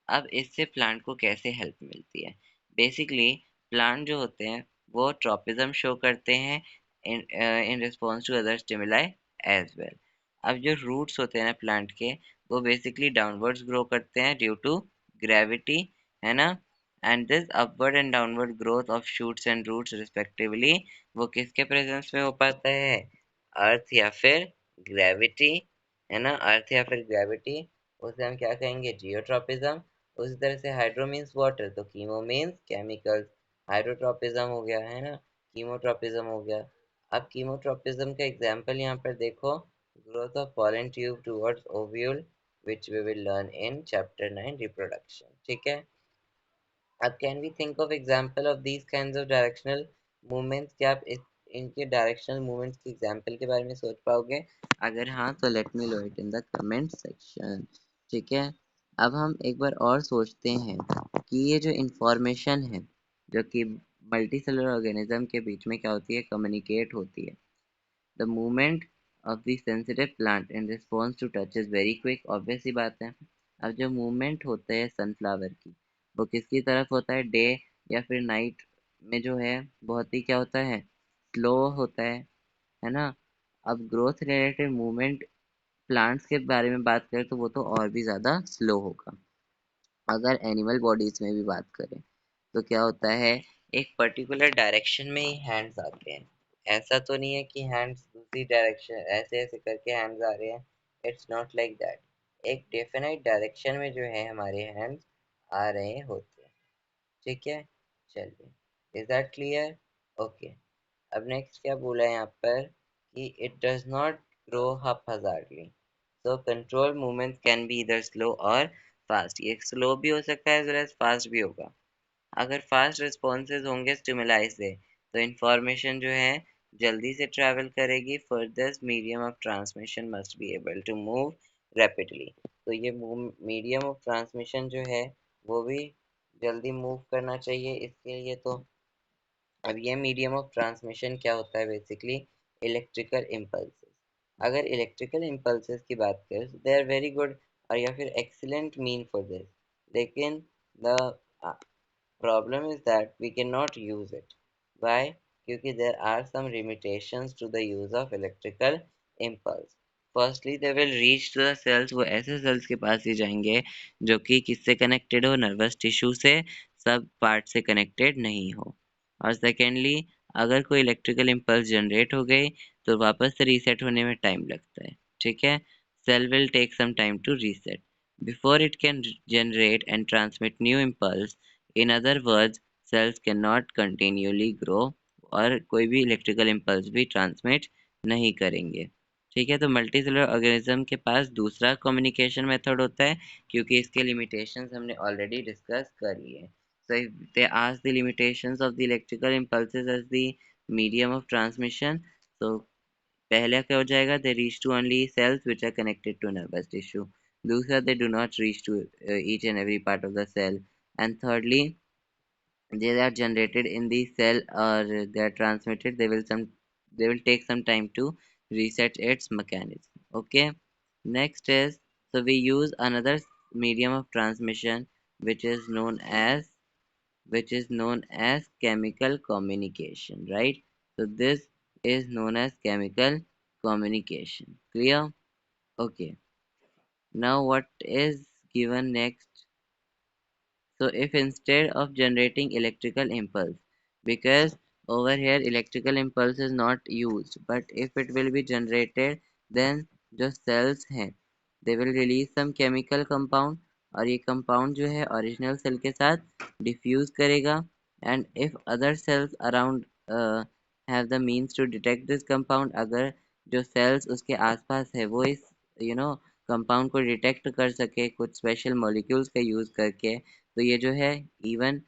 अब इससे प्लांट को कैसे हेल्प मिलती है? बेसिकली प्लांट जो होते हैं वो ट्रॉपिज्म शो करते हैं in response to other stimuli as well. अब जो रूट्स होते हैं ना प्लांट के, वो बेसिकली डाउनवर्ड्स ग्रो करते हैं ड्यू टू ग्रेविटी, है ना। And this upward and downward growth of shoots and roots respectively वो किसके प्रेजेंस में हो पाता है? अर्थ या फिर ग्रेविटी, है ना, अर्थ या फिर ग्रेविटी, उसे हम क्या कहेंगे? जियोट्रॉपिज्म। उसी तरह से हाइड्रो मीन्स वाटर, तो कीमो मीन्स केमिकल्स, हाइड्रोट्रॉपिज्म हो गया, है ना, कीमोट्रॉपिज्म हो गया। अब कीमोट्रॉपिज्म का एग्जांपल यहाँ पर देखो, growth of pollen tube towards ovule, which we will learn in chapter 9 reproduction, ठीक है। अब can we think of example of these kinds of directional movements, क्या आप इनके डायरेक्शनल मूवमेंट्स के एग्जांपल के बारे में सोच पाओगे? अगर हाँ तो let me know it in the comment section, ठीक है। अब हम एक बार और सोचते हैं कि ये जो इंफॉर्मेशन है जो कि मल्टी सेलुलर ऑर्गेनिज्म के बीच में क्या होती है, कम्युनिकेट होती है। The movement of the sensitive plant in response to touch is very quick, obvious सी बात है। अब जो मूवमेंट होता है सनफ्लावर की, वो किसकी तरफ होता है? डे या फिर नाइट में जो है बहुत ही क्या होता है, स्लो होता है ना। अब ग्रोथ रिलेटेड मूवमेंट प्लांट्स के बारे में बात करें तो वो तो और भी ज़्यादा स्लो होगा। अगर एनिमल बॉडीज में भी बात करें तो क्या होता है, एक पर्टिकुलर डायरेक्शन में ही हैंड्स आते हैं। ऐसा तो नहीं है कि हैंड्स दूसरी डायरेक्शन ऐसे ऐसे करके हैंड्स आ रहे हैं, इट्स नॉट लाइक दैट। एक डेफिनेट डायरेक्शन में जो है हमारे हैंड्स आ रहे होते हैं, ठीक है। चलिए, इज दैट क्लियर? ओके। अब नेक्स्ट क्या बोला है यहाँ पर कि it does not grow haphazardly, so control movements can be either slow और फास्ट। ये स्लो भी हो सकता है एज वेल एज फास्ट भी होगा। अगर फास्ट रिस्पॉन्सेज होंगे स्टिमुलाई से तो इंफॉर्मेशन जो है जल्दी से ट्रैवल करेगी, furthest medium of transmission must be able to move rapidly. तो ये मीडियम ऑफ ट्रांसमिशन जो है वो भी जल्दी मूव करना चाहिए इसके लिए। तो अब ये मीडियम ऑफ ट्रांसमिशन क्या होता है? Basically electrical impulses. अगर इलेक्ट्रिकल इम्पल्सेस की बात करें तो दे आर वेरी गुड और या फिर एक्सीलेंट मीन फॉर दिस, लेकिन the problem is that we cannot use it. Why? क्योंकि there are some limitations to the use of electrical impulse. Firstly, they will reach to the cells, वो ऐसे cells के पास ही जाएंगे जो कि किससे connected हो, nervous tissue से, सब part से connected नहीं हो। और secondly, अगर कोई electrical impulse generate हो गई तो वापस से reset होने में time लगता है, ठीक है। Cell will take some time to reset before it can generate and transmit new impulse. In other words cells can not continually grow और कोई भी इलेक्ट्रिकल इम्पल्स भी ट्रांसमिट नहीं करेंगे, ठीक है। तो मल्टी सेलुलर ऑर्गेनिज्म के पास दूसरा कम्युनिकेशन मेथड होता है क्योंकि इसके लिमिटेशंस हमने ऑलरेडी डिस्कस कर लिए हैं। So if they ask the limitations of the electrical impulses as the medium of transmission, तो पहला क्या हो जाएगा? They reach to only cells which are connected to nervous tissue. दूसरा, they do not reach to each and every part of the cell. And thirdly, they are generated in the cell or they are transmitted, they will take some time to reset its mechanism, okay. Next is, so we use another medium of transmission which is known as chemical communication, right? So this is known as chemical communication, clear? Okay, now what is given next? So if instead of generating electrical impulse, because over here electrical impulse is not used, but if it will be generated, then जो cells हैं they will release some chemical compound, और ये compound जो है original cell के साथ diffuse करेगा, and if other cells around have the means to detect this compound, अगर जो cells उसके आसपास है वो इस कंपाउंड को डिटेक्ट कर सके कुछ स्पेशल मॉलिक्यूल्स का यूज करके, तो ये जो है इवन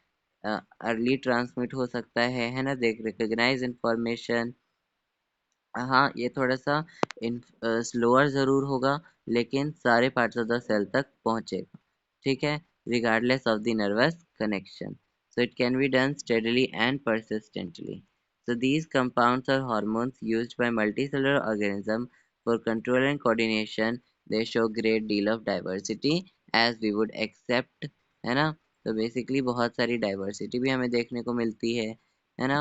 अर्ली ट्रांसमिट हो सकता है ना, देख रिकॉग्नाइज इंफॉर्मेशन। हाँ, ये थोड़ा सा स्लोअर ज़रूर होगा, लेकिन सारे पार्ट्स ऑफ द सेल तक पहुँचेगा, ठीक है, regardless of the nervous connection. So it can be done steadily and persistently. So these compounds are hormones used by multicellular organisms for control and coordination. They show great deal of diversity as we would accept, है ना। तो basically बहुत सारी diversity भी हमें देखने को मिलती है ना।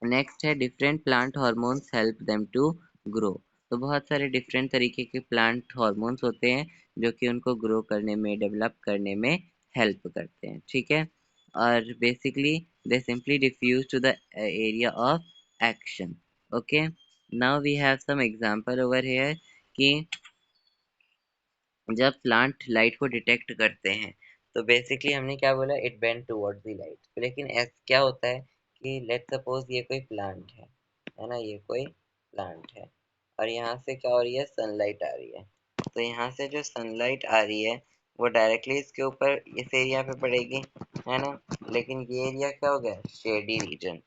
नेक्स्ट है different plant hormones help them to grow. तो बहुत सारे डिफरेंट तरीके के प्लांट हॉर्मोन्स होते हैं जो कि उनको ग्रो करने में, डेवलप करने में हेल्प करते हैं, ठीक है। और basically they simply diffuse to the area of action. Okay, now we have some example over here कि जब प्लांट लाइट को डिटेक्ट करते हैं तो बेसिकली हमने क्या बोला, it bend towards the light. लेकिन क्या होता है कि लेट्स सपोज ये कोई प्लांट है ना, ये कोई प्लांट है और यहाँ से क्या हो रही है, सनलाइट आ रही है। तो यहाँ से जो सनलाइट आ रही है वो डायरेक्टली इसके ऊपर इस एरिया पे पड़ेगी, है ना। लेकिन ये एरिया क्या हो गया, शेडी रीजन।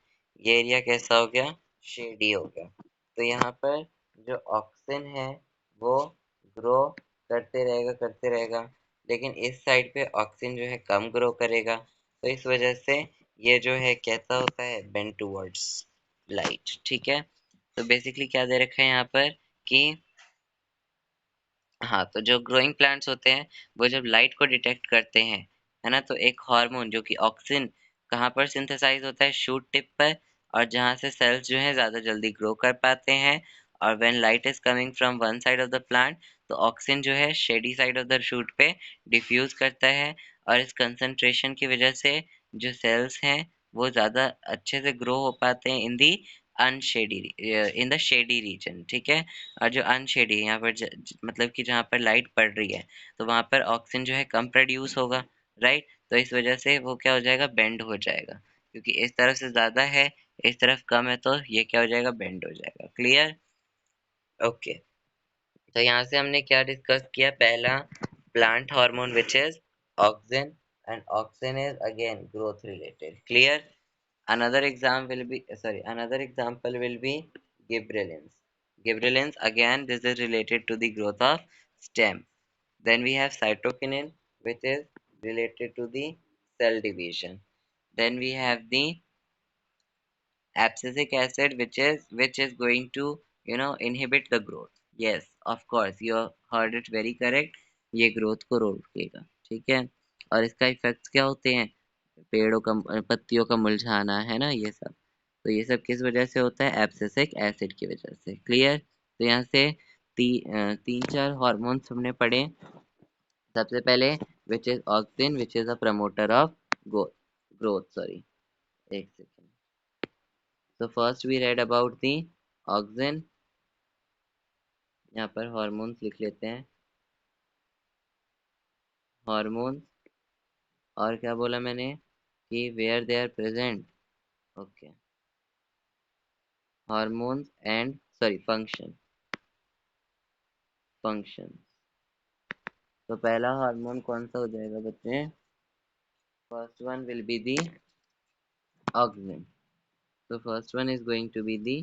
ये एरिया कैसा हो गया, शेडी हो गया। तो यहाँ पर जो ऑक्सीजन है वो ग्रो करते रहेगा, लेकिन इस साइड पे ऑक्सीजन जो है कम ग्रो करेगा। तो इस वजह से ये जो है कैसा होता है, बेंड टुवर्ड्स लाइट, ठीक है। तो बेसिकली क्या दे रखा है यहाँ पर कि हाँ, तो जो ग्रोइंग प्लांट्स होते हैं वो जब लाइट को डिटेक्ट करते हैं, है ना, तो एक हार्मोन जो कि ऑक्सिन कहाँ पर सिंथेसाइज होता है, शूट टिप पर, और जहाँ से सेल्स जो है ज़्यादा जल्दी ग्रो कर पाते हैं। और when light is coming from one side of the plant, तो ऑक्सिन जो है shady side of the shoot पे डिफ्यूज करता है, और इस कंसंट्रेशन की वजह से जो सेल्स हैं वो ज़्यादा अच्छे से ग्रो हो पाते हैं इन दी अनशेडी इन द शेडी रीजन, ठीक है। और जो अनशेडी है यहाँ पर मतलब कि जहाँ पर लाइट पड़ रही है तो वहाँ पर ऑक्सीजन जो है कम प्रोड्यूस होगा, राइट। तो इस वजह से वो क्या हो जाएगा, बेंड हो जाएगा, क्योंकि इस तरफ से ज़्यादा है इस तरफ कम है, तो ये क्या हो जाएगा, बेंड हो जाएगा। Clear, okay. तो यहाँ से हमने क्या डिस्कस किया, पहला plant hormone which is oxygen, and oxygen is again growth related. Clear, another example will be gibberellins. Gibberellins, again this is related to the growth of stem. Then we have cytokinin, which is related to the cell division. Then we have the abscisic acid, which is going to inhibit the growth. Yes, of course, you heard it very correct. ये growth को रोकेगा, ठीक है। और इसका effects क्या होते हैं, पेड़ों का पत्तियों का मुरझाना, है ना, ये सब। तो ये सब किस वजह से होता है, एब्सिसिक एसिड की वजह से। क्लियर, तो यहाँ से तीन चार हॉर्मोन्स हमने पढ़े। सबसे पहले which is auxin, which is a promoter of growth, sorry, एक second. So first we read about the auxin, यहाँ पर हॉर्मोन्स लिख लेते हैं, हॉर्मोन्स। और क्या बोला मैंने कि where they are present, okay, hormones and sorry function. तो पहला हार्मोन कौन सा हो जाएगा बच्चे, first one will be the auxin. So first one is going to be the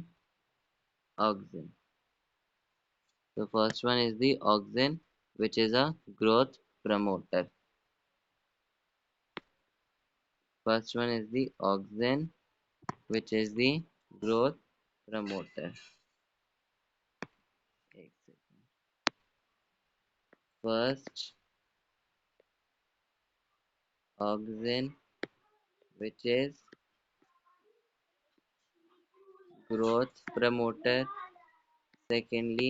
auxin. So first one is the auxin, which is a growth promoter. First one is the auxin, which is the growth promoter. एक second. First auxin, which is growth promoter. Secondly,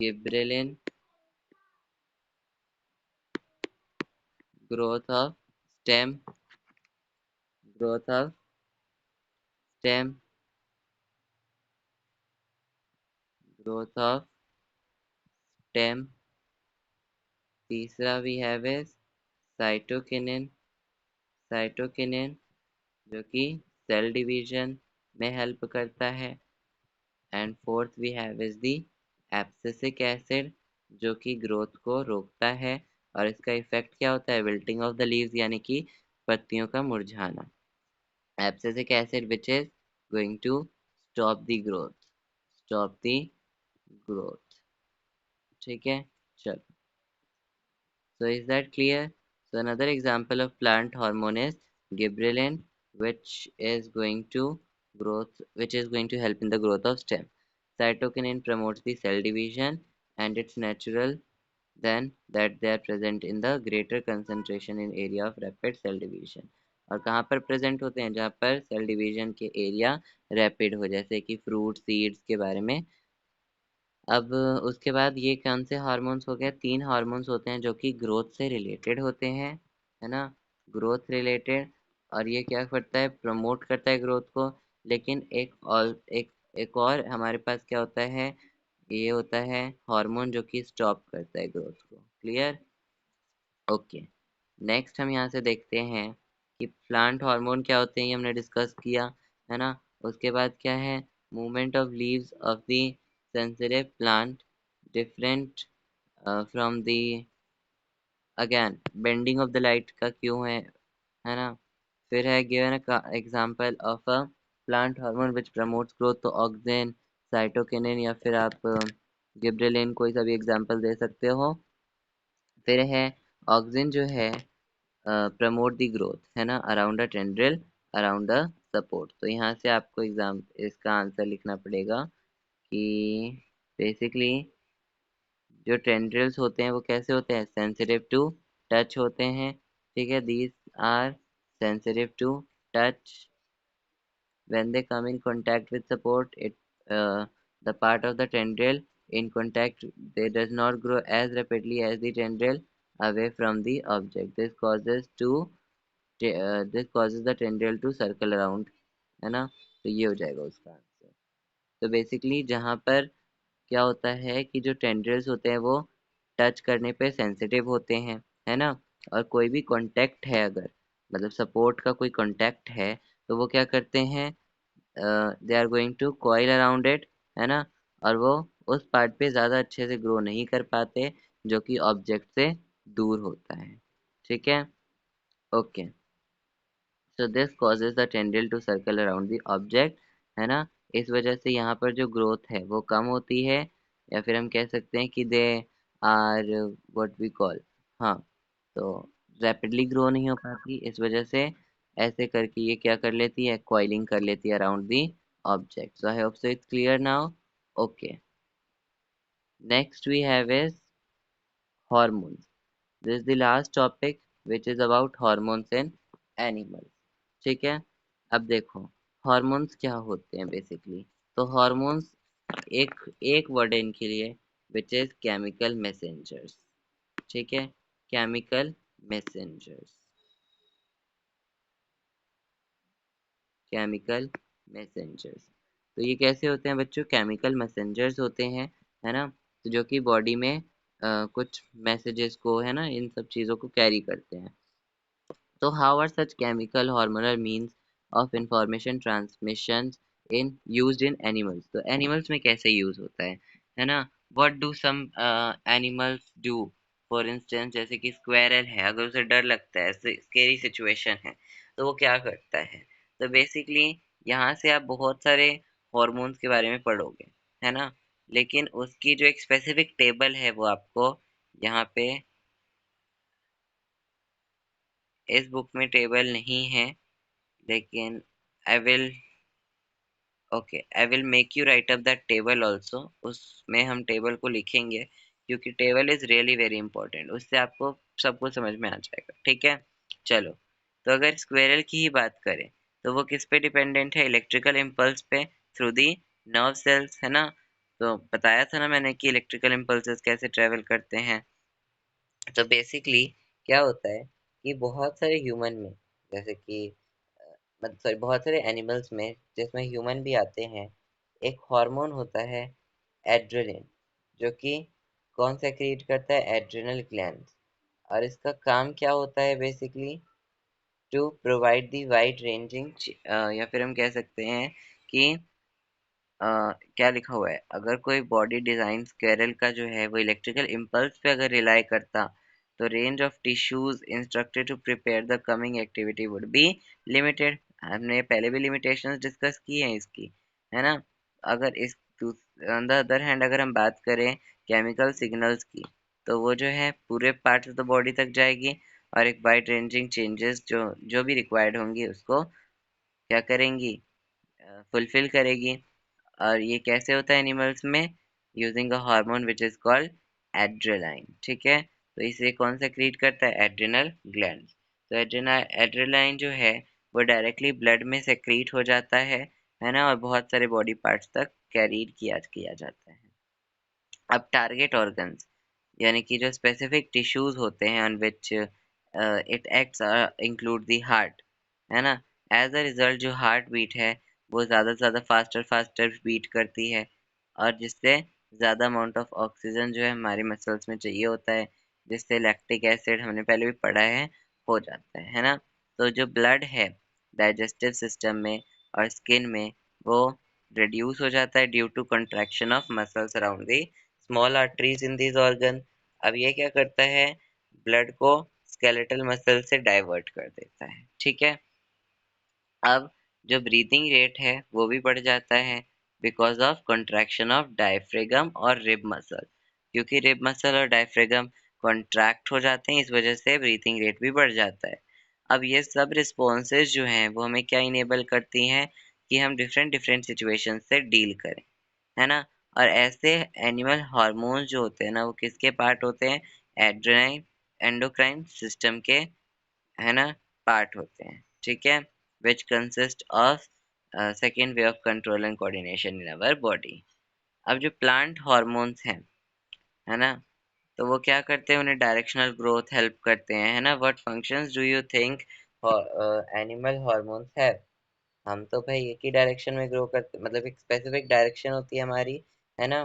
gibberellin, growth of stem, growth of stem, growth of stem. तीसरा we have is cytokinin, cytokinin जो कि cell division में help करता है। And fourth we have is the abscisic acid जो कि growth को रोकता है और इसका इफेक्ट क्या होता है, विल्टिंग ऑफ द लीव्स यानी कि पत्तियों का मुरझाना। Abscisic acid which is going to stop the growth, stop the growth. ठीक है, चलो। So is that clear? So another example of plant hormone is gibberellin, which is going to help in the growth of stem. Cytokinin promotes the cell division, and it's natural then that they are present in the greater concentration in area of rapid cell division. और कहाँ पर present होते हैं, जहाँ पर cell division के area rapid हो, जैसे कि फ्रूट सीड्स के बारे में। अब उसके बाद ये कौन से हार्मोन्स हो गए, 3 हार्मोन्स होते हैं जो कि ग्रोथ से रिलेटेड होते हैं, है ना, ग्रोथ रिलेटेड। और ये क्या करता है, प्रमोट करता है ग्रोथ को। लेकिन एक और हमारे पास क्या होता है, ये होता है हार्मोन जो कि स्टॉप करता है ग्रोथ को। Clear, okay. नेक्स्ट हम यहाँ से देखते हैं कि प्लांट हार्मोन क्या होते हैं, ये हमने डिस्कस किया, है ना। उसके बाद क्या है, movement of leaves of the sensitive plant different from the, again bending of the light का क्यों है ना। फिर है given example of a plant hormone which promotes growth, तो ऑक्सिन, साइटोकिनिन या फिर आप गिबरेलिन कोई सा भी एग्जांपल दे सकते हो। फिर है ऑक्सिन जो है प्रमोट द ग्रोथ, है ना, around a tendril, around a support. तो यहाँ से आपको एग्जाम इसका आंसर लिखना पड़ेगा कि बेसिकली जो टेंड्रिल्स होते हैं वो कैसे होते हैं, सेंसिटिव टू टच होते हैं। ठीक है, these are sensitive to touch. when they come in contact with support, it the part of the tendril in contact, they does not grow as rapidly as the tendril away from the object. This causes the tendril to circle around, है ना। तो ये हो जाएगा उसका answer. तो basically जहाँ पर क्या होता है कि जो टेंड्रिल्स होते हैं वो टच करने पे सेंसिटिव होते हैं, है ना। और कोई भी कांटेक्ट है, अगर मतलब सपोर्ट का कोई कांटेक्ट है, तो वो क्या करते हैं, they are going to coil around it, है ना। और वो उस पार्ट पे ज़्यादा अच्छे से ग्रो नहीं कर पाते जो कि ऑब्जेक्ट से दूर होता है। ठीक है, okay. So this causes the tendril to circle around the object, है ना। इस वजह से यहाँ पर जो ग्रोथ है वो कम होती है, या फिर हम कह सकते हैं कि they are what we call, हाँ, तो रैपिडली ग्रो नहीं हो पाती। इस वजह से ऐसे करके ये क्या कर लेती है, कॉइलिंग कर लेती है around the object. So I hope so it's clear now, okay. Next we have is hormones. This is the last topic which is about hormones in animals. ठीक है, अब देखो हॉर्मोन्स क्या होते हैं बेसिकली। तो हॉर्मोन्स एक एक वर्ड है इनके लिए, विच इज केमिकल मैसेंजर्स। ठीक है, केमिकल मैसेंजर्स, केमिकल मैसेंजर्स। तो ये कैसे होते हैं बच्चों, केमिकल मैसेंजर्स होते हैं, है ना। तो जो कि बॉडी में कुछ मैसेजेस को, है ना, इन सब चीज़ों को कैरी करते हैं। So how are such chemical hormonal means of information transmissions in used in animals? तो animals में कैसे use होता है ना। What do some animals do? For instance जैसे कि squirrel है, अगर उसे डर लगता है, scary situation है, तो वो क्या करता है। तो basically यहाँ से आप बहुत सारे hormones के बारे में पढ़ोगे, है ना। लेकिन उसकी जो एक specific टेबल है वो आपको यहाँ पे इस बुक में टेबल नहीं है, लेकिन I will, okay, I will make you right up that table also. उसमें हम टेबल को लिखेंगे क्योंकि table is really very important, उससे आपको सब कुछ समझ में आ जाएगा। ठीक है, चलो। तो अगर स्क्वेरल की ही बात करें तो वो किस पे डिपेंडेंट है, इलेक्ट्रिकल इम्पल्स पे, थ्रू दी नर्व सेल्स, है ना। तो बताया था ना मैंने कि इलेक्ट्रिकल इम्पल्सेस कैसे ट्रेवल करते हैं। तो बेसिकली क्या होता है कि बहुत सारे ह्यूमन में, जैसे कि मतलब सॉरी बहुत सारे एनिमल्स में जिसमें ह्यूमन भी आते हैं, एक हार्मोन होता है एड्रेलिन, जो कि कौन सेक्रेट करता है, एड्रेनल ग्लैंड। और इसका काम क्या होता है basically, to provide the wide ranging, या फिर हम कह सकते हैं कि क्या लिखा हुआ है, अगर कोई बॉडी डिजाइन स्क्वेरल का जो है वो इलेक्ट्रिकल इम्पल्स पे अगर रिलाई करता, तो range of tissues instructed to prepare the coming activity would be limited. हमने पहले भी लिमिटेशंस डिस्कस की हैं इसकी, है ना। अगर इस ऑन द अदर हैंड अगर हम बात करें केमिकल सिग्नल्स की, तो वो जो है पूरे पार्ट्स ऑफ द बॉडी तक जाएगी, और एक वाइड रेंजिंग चेंजेस जो जो भी रिक्वायर्ड होंगी उसको क्या करेंगी, फुलफिल करेगी। और ये कैसे होता है एनिमल्स में, using a hormone which is called adrenaline, ठीक है। तो इसे कौन सा क्रिएट करता है, एड्रिनल ग्लैंड। तो एड्रेनाइन जो है वो डायरेक्टली ब्लड में सेक्रीट हो जाता है ना, और बहुत सारे बॉडी पार्ट्स तक कैरीड किया किया जाता है। अब टारगेट ऑर्गन्स, यानी कि जो स्पेसिफिक टिश्यूज होते हैं on which it acts, include the heart, है ना। एज अ रिजल्ट जो हार्ट बीट है वो ज़्यादा से ज़्यादा फास्टर फास्टर बीट करती है, और जिससे ज़्यादा अमाउंट ऑफ ऑक्सीजन जो है हमारे मसल्स में चाहिए होता है, जिससे लैक्टिक एसिड हमने पहले भी पढ़ा है हो जाता है ना। तो जो ब्लड है डाइजेस्टिव सिस्टम में और स्किन में, वो रिड्यूस हो जाता है due to contraction of muscles around the small arteries in this organ. अब ये क्या करता है, ब्लड को स्केलेटल मसल से डाइवर्ट कर देता है, ठीक है। अब जो ब्रीथिंग रेट है वो भी बढ़ जाता है because of contraction of diaphragm और रिब मसल, क्योंकि रिब मसल और डायफ्रागम कॉन्ट्रैक्ट हो जाते हैं, इस वजह से ब्रीथिंग रेट भी बढ़ जाता है। अब ये सब रिस्पॉन्सेज जो हैं वो हमें क्या इनेबल करती हैं कि हम डिफरेंट डिफरेंट सिचुएशन से डील करें, है ना। और ऐसे एनिमल हार्मोन्स जो होते हैं ना वो किसके पार्ट होते हैं, एड्रेनाइन एंडोक्राइन सिस्टम के, है ना, पार्ट होते हैं, ठीक है। Which consist of second way of control and coordination in our body. अब जो प्लांट हॉर्मोन्स हैं, है ना, तो वो क्या करते हैं, उन्हें डायरेक्शनल ग्रोथ हेल्प करते हैं, है ना। What functions do you think animal hormones have. हम तो भाई एक ही डायरेक्शन में ग्रो करते, मतलब एक स्पेसिफिक डायरेक्शन होती है हमारी, है ना।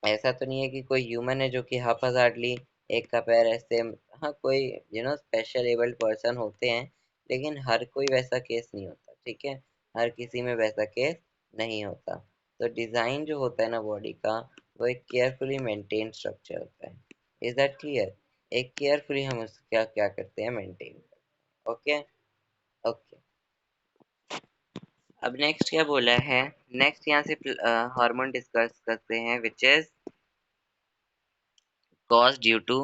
ऐसा तो नहीं है कि कोई ह्यूमन है जो कि हाफाजार्डली एक का पैर ऐसे, हाँ कोई स्पेशल एबल्ड पर्सन होते हैं, लेकिन हर कोई वैसा केस नहीं होता, ठीक है। हर किसी में वैसा केस नहीं होता। तो डिजाइन जो होता है ना बॉडी का, वो एक केयरफुली मेंटेन स्ट्रक्चर होता है। Is that clear. एक केयरफुली हम उसका क्या क्या करते हैं, मेंटेन। ओके। ओके। अब नेक्स्ट क्या बोला है, नेक्स्ट यहाँ से हार्मोन डिस्कस करते हैं which is cause due to.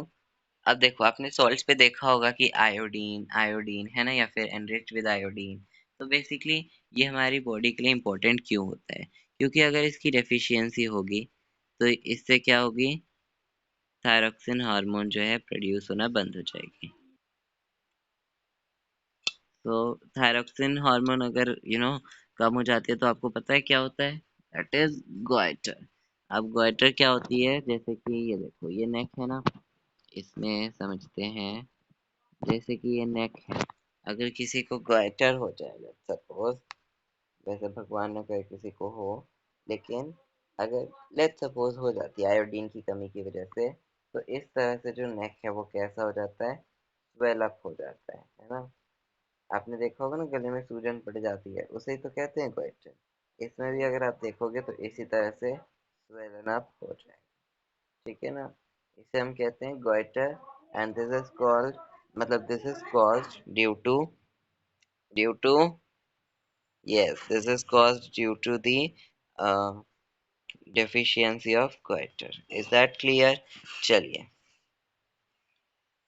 अब देखो आपने सॉल्ट्स पे देखा होगा कि आयोडीन आयोडीन है ना, या फिर एनरिच्ड विद आयोडीन। तो बेसिकली ये हमारी बॉडी के लिए इम्पोर्टेंट क्यों होता है, क्योंकि अगर इसकी डेफिशिएंसी होगी तो इससे क्या होगी, थायरोक्सिन हार्मोन जो है प्रोड्यूस होना बंद हो जाएगी। तो थायरोक्सिन हार्मोन अगर कम हो जाती है तो आपको पता है क्या होता है, दैट इज गोइटर। अब गोइटर क्या होती है, जैसे कि ये देखो ये नेक है ना, इसमें समझते हैं, जैसे कि ये नेक है, अगर किसी को गोइटर हो जाए सपोज, वैसे भगवान न करे किसी को हो, लेकिन अगर लेट सपोज हो जाती है आयोडीन की कमी की वजह से, तो इस तरह से जो नेक है वो कैसा हो जाता है, स्वेल अप हो जाता है ना। आपने देखा होगा ना गले में सूजन पड़ जाती है, उसे ही तो कहते हैं गोइटर। इसमें भी अगर आप देखोगे तो इसी तरह से स्वेलन अप हो जाए, ठीक है ना। इसे हम कहते हैं goitre. And this is called, मतलब this is called due to yes, this is caused due to the uh, deficiency of goiter. Is that clear? चलिए,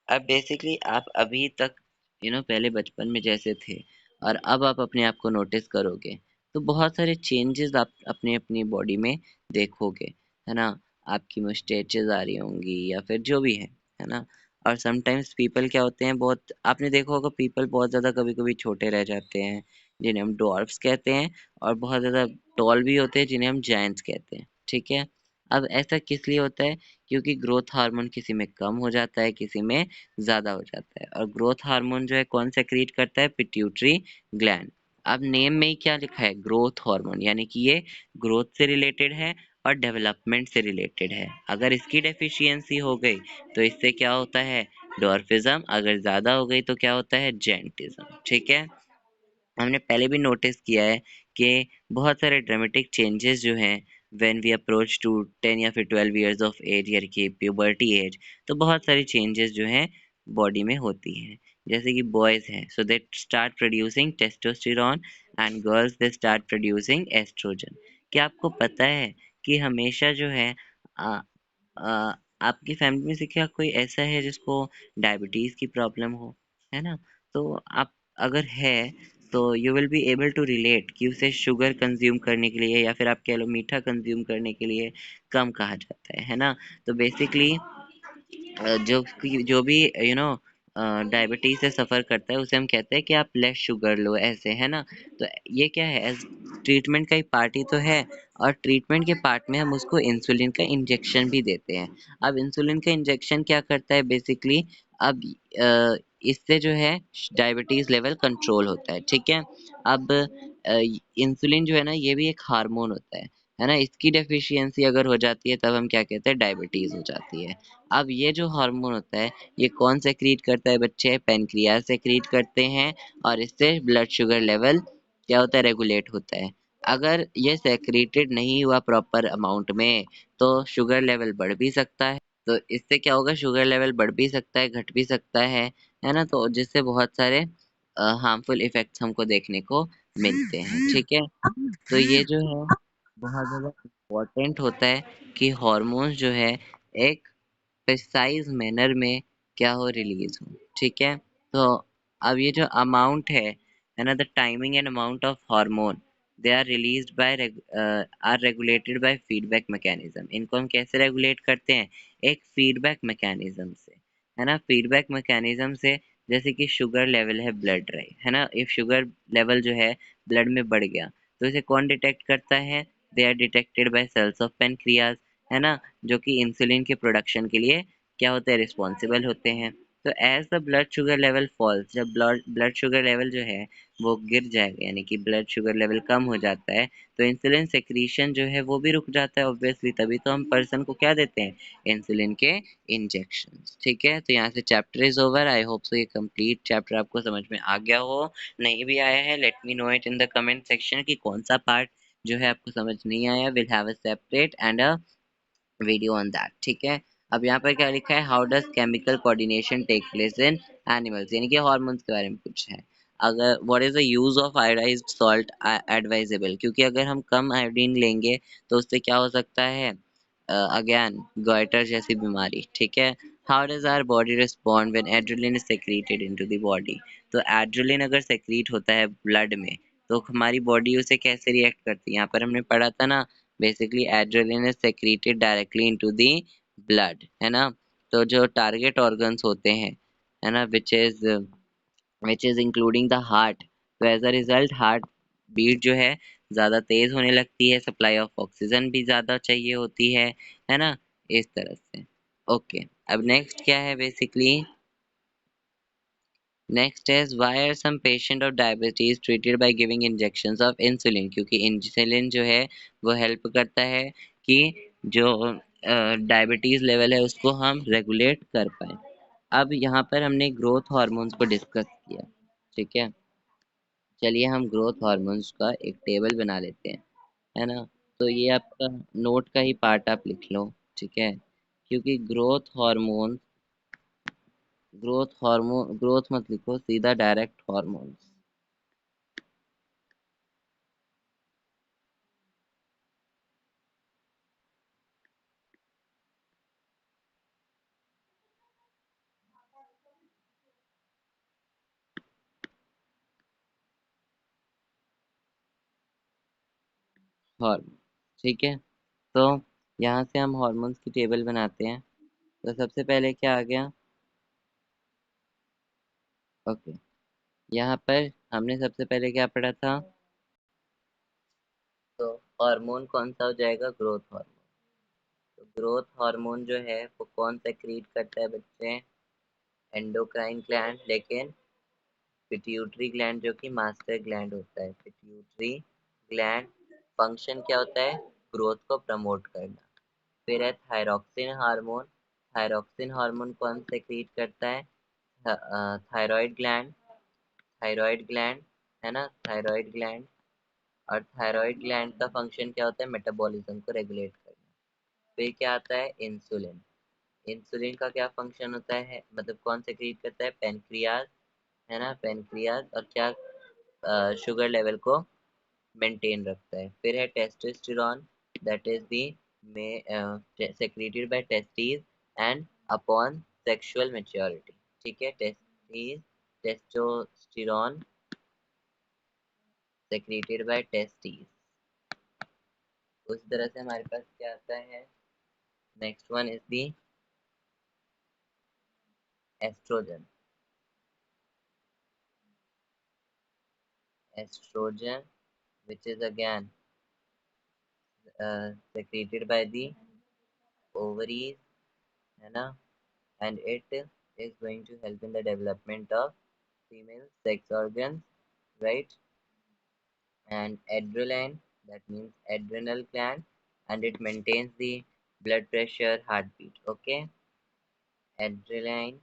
अब बेसिकली आप अभी तक पहले बचपन में जैसे थे, और अब आप अपने आप को नोटिस करोगे तो बहुत सारे चेंजेस आप अपने अपनी बॉडी में देखोगे, है ना। आपकी मुस्टैचेस आ रही होंगी या फिर जो भी है ना। और समटाइम्स पीपल क्या होते हैं, बहुत आपने देखा होगा पीपल बहुत ज़्यादा कभी कभी छोटे रह जाते हैं, जिन्हें हम डॉर्फ्स कहते हैं, और बहुत ज़्यादा टॉल भी होते हैं जिन्हें हम जायंट्स कहते हैं, ठीक है। अब ऐसा किस लिए होता है, क्योंकि ग्रोथ हार्मोन किसी में कम हो जाता है, किसी में ज़्यादा हो जाता है। और ग्रोथ हार्मोन जो है कौन सेक्रीट करता है? Pituitary gland. अब नेम में ही क्या लिखा है? ग्रोथ हार्मोन, यानी कि ये ग्रोथ से रिलेटेड है और डेवलपमेंट से रिलेटेड है। अगर इसकी डेफिशिएंसी हो गई तो इससे क्या होता है? डॉर्फिज्म। अगर ज़्यादा हो गई तो क्या होता है? जेंटिज्म। ठीक है, हमने पहले भी नोटिस किया है कि बहुत सारे ड्रामेटिक चेंजेस जो हैं व्हेन वी अप्रोच टू 10 या फिर 12 इयर्स ऑफ एज, यानी कि प्यूबर्टी एज, तो बहुत सारी चेंजेस जो हैं बॉडी में होती हैं। जैसे कि बॉयज़ हैं, so they start producing testosterone, and girls they start producing oestrogen. क्या आपको पता है कि हमेशा जो है आ, आ, आपकी फैमिली में से क्या कोई ऐसा है जिसको डायबिटीज़ की प्रॉब्लम हो? है ना? तो आप अगर है तो you will be able to relate कि उसे शुगर कंज्यूम करने के लिए या फिर आप कह लो मीठा कंज्यूम करने के लिए कम कहा जाता है ना? तो बेसिकली जो भी डायबिटीज से सफ़र करता है उसे हम कहते हैं कि आप लेस शुगर लो, ऐसे है ना? तो ये क्या है, एज ट्रीटमेंट का ही पार्ट ही तो है। और ट्रीटमेंट के पार्ट में हम उसको इंसुलिन का इंजेक्शन भी देते हैं। अब इंसुलिन का इंजेक्शन क्या करता है बेसिकली? अब इससे जो है डायबिटीज लेवल कंट्रोल होता है। ठीक है, अब इंसुलिन जो है ना, ये भी एक हार्मोन होता है ना? इसकी डेफिशिएंसी अगर हो जाती है तब हम क्या कहते हैं? डायबिटीज हो जाती है। अब ये जो हार्मोन होता है ये कौन सेक्रीट करता है बच्चे? पेनक्रियास सेक्रीट करते हैं, और इससे ब्लड शुगर लेवल क्या होता है? रेगुलेट होता है। अगर ये सेक्रेटेड नहीं हुआ प्रॉपर अमाउंट में तो शुगर लेवल बढ़ भी सकता है। तो इससे क्या होगा? शुगर लेवल बढ़ भी सकता है, घट भी सकता है ना? तो जिससे बहुत सारे हार्मफुल इफेक्ट्स हमको देखने को मिलते हैं। ठीक है, तो ये जो है बहुत ज़्यादा इम्पोर्टेंट होता है कि हार्मोन्स जो है एक प्रिसाइज मैनर में क्या हो? रिलीज हो। ठीक है, तो अब ये जो अमाउंट है ना, the timing and amount of hormone, they are released by or regulated by feedback mechanism. इनको हम कैसे रेगुलेट करते हैं? एक फीडबैक मैकेनिज्म से, है ना? फीडबैक मैकेनिज्म से, जैसे कि शुगर लेवल है ब्लड रहे, है ना? इफ शुगर लेवल जो है ब्लड में बढ़ गया तो इसे कौन डिटेक्ट करता है? They are detected by cells of pancreas, है ना? जो कि इंसुलिन के प्रोडक्शन के लिए क्या होते हैं? रिस्पॉन्सिबल होते हैं। तो as the blood sugar level falls, जब ब्लड शुगर लेवल जो है वो गिर जाएगा, यानी कि ब्लड शुगर लेवल कम हो जाता है, तो इंसुलिन सेक्रीशन जो है वो भी रुक जाता है ऑब्वियसली। तभी तो हम पर्सन को क्या देते हैं? इंसुलिन के इंजेक्शन। ठीक है, तो यहाँ से chapter is over. I hope सो ये कंप्लीट चैप्टर आपको समझ में आ गया हो। नहीं भी आया है, let me know it in the comment section कि कौन सा पार्ट जो है आपको समझ नहीं आया। Will have a separate and a video on that. ठीक है, अब यहाँ पर क्या लिखा है? How does chemical coordination take place in animals, यानी कि हॉर्मोन्स के बारे में कुछ है। अगर what is the use of iodised salt advisable, क्योंकि अगर हम कम आयोडीन लेंगे तो उससे क्या हो सकता है? अगेन गॉइटर जैसी बीमारी। ठीक है, how does our body respond when adrenaline is secreted into the body. तो एड्रेनलिन अगर सेक्रीट होता है ब्लड में तो हमारी बॉडी उसे कैसे रिएक्ट करती है? यहाँ पर हमने पढ़ा था ना, basically adrenaline is secreted directly into the blood, है ना? तो जो टारगेट ऑर्गन्स होते हैं, है ना, which is including the heart, तो as a result heart beat जो है ज़्यादा तेज होने लगती है, सप्लाई ऑफ ऑक्सीजन भी ज़्यादा चाहिए होती है ना? इस तरह से। ओके, अब नेक्स्ट क्या है basically? Next is why are some patient of diabetes treated by giving injections of insulin, क्योंकि इंसुलिन जो है वो हेल्प करता है कि जो डायबिटीज लेवल है उसको हम रेगुलेट कर पाए। अब यहाँ पर हमने ग्रोथ हार्मोन्स को डिस्कस किया। ठीक है, चलिए हम ग्रोथ हार्मोन्स का एक टेबल बना लेते हैं, है ना? तो ये आपका नोट का ही पार्ट आप लिख लो। ठीक है, क्योंकि ग्रोथ हार्मोन ग्रोथ मत लिखो, सीधा डायरेक्ट हार्मोन्स। हार्मोन, ठीक है, तो यहाँ से हम हार्मोन्स की टेबल बनाते हैं। तो सबसे पहले क्या आ गया? ओके, यहाँ पर हमने सबसे पहले क्या पढ़ा था? तो हार्मोन कौन सा हो जाएगा? Growth hormone. ग्रोथ हार्मोन जो है वो कौन सेक्रीट करता है बच्चे? एंडोक्राइन ग्लैंड, लेकिन पिट्यूटरी ग्लैंड जो कि मास्टर ग्लैंड होता है, पिट्यूटरी ग्लैंड फंक्शन क्या होता है? ग्रोथ को प्रमोट करना। फिर है थायरॉक्सिन हार्मोन। थायरॉक्सिन हार्मोन कौन सेक्रीट करता है? थायराइड ग्लैंड, थायराइड ग्लैंड है ना, थायराइड ग्लैंड। और थायराइड ग्लैंड का फंक्शन क्या होता है? मेटाबॉलिज्म को रेगुलेट करना। फिर क्या आता है? इंसुलिन। इंसुलिन का क्या फंक्शन होता है, मतलब कौन सेक्रीट करता है? पेनक्रियाज, है ना, पेनक्रियाज। और क्या? शुगर लेवल को मेंटेन रखता है। फिर है testosterone, that is the secreted by testes and upon sexual maturity। ठीक है, testis, testosterone secreted by testes। उस तरह से हमारे पास क्या आता है? Next one is the oestrogen. Oestrogen which is again secreted by the ovaries, है ना, and it is going to help in the development of female sex organs, right? And adrenaline, that means adrenal gland, and it maintains the blood pressure, heartbeat, okay? Adrenaline।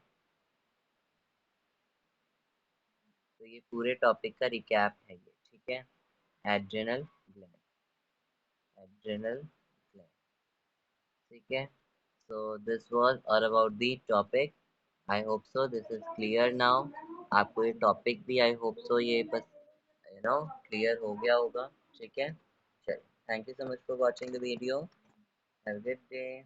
तो ये पूरे topic का recap है ये, ठीक है? Adrenal gland, adrenal gland, ठीक है? So this was all about the topic। I hope so this is clear now। आपको ये टॉपिक भी I hope so ये बस क्लियर हो गया होगा, ठीक है? चलिए, thank you so much for watching the video। Have a good day।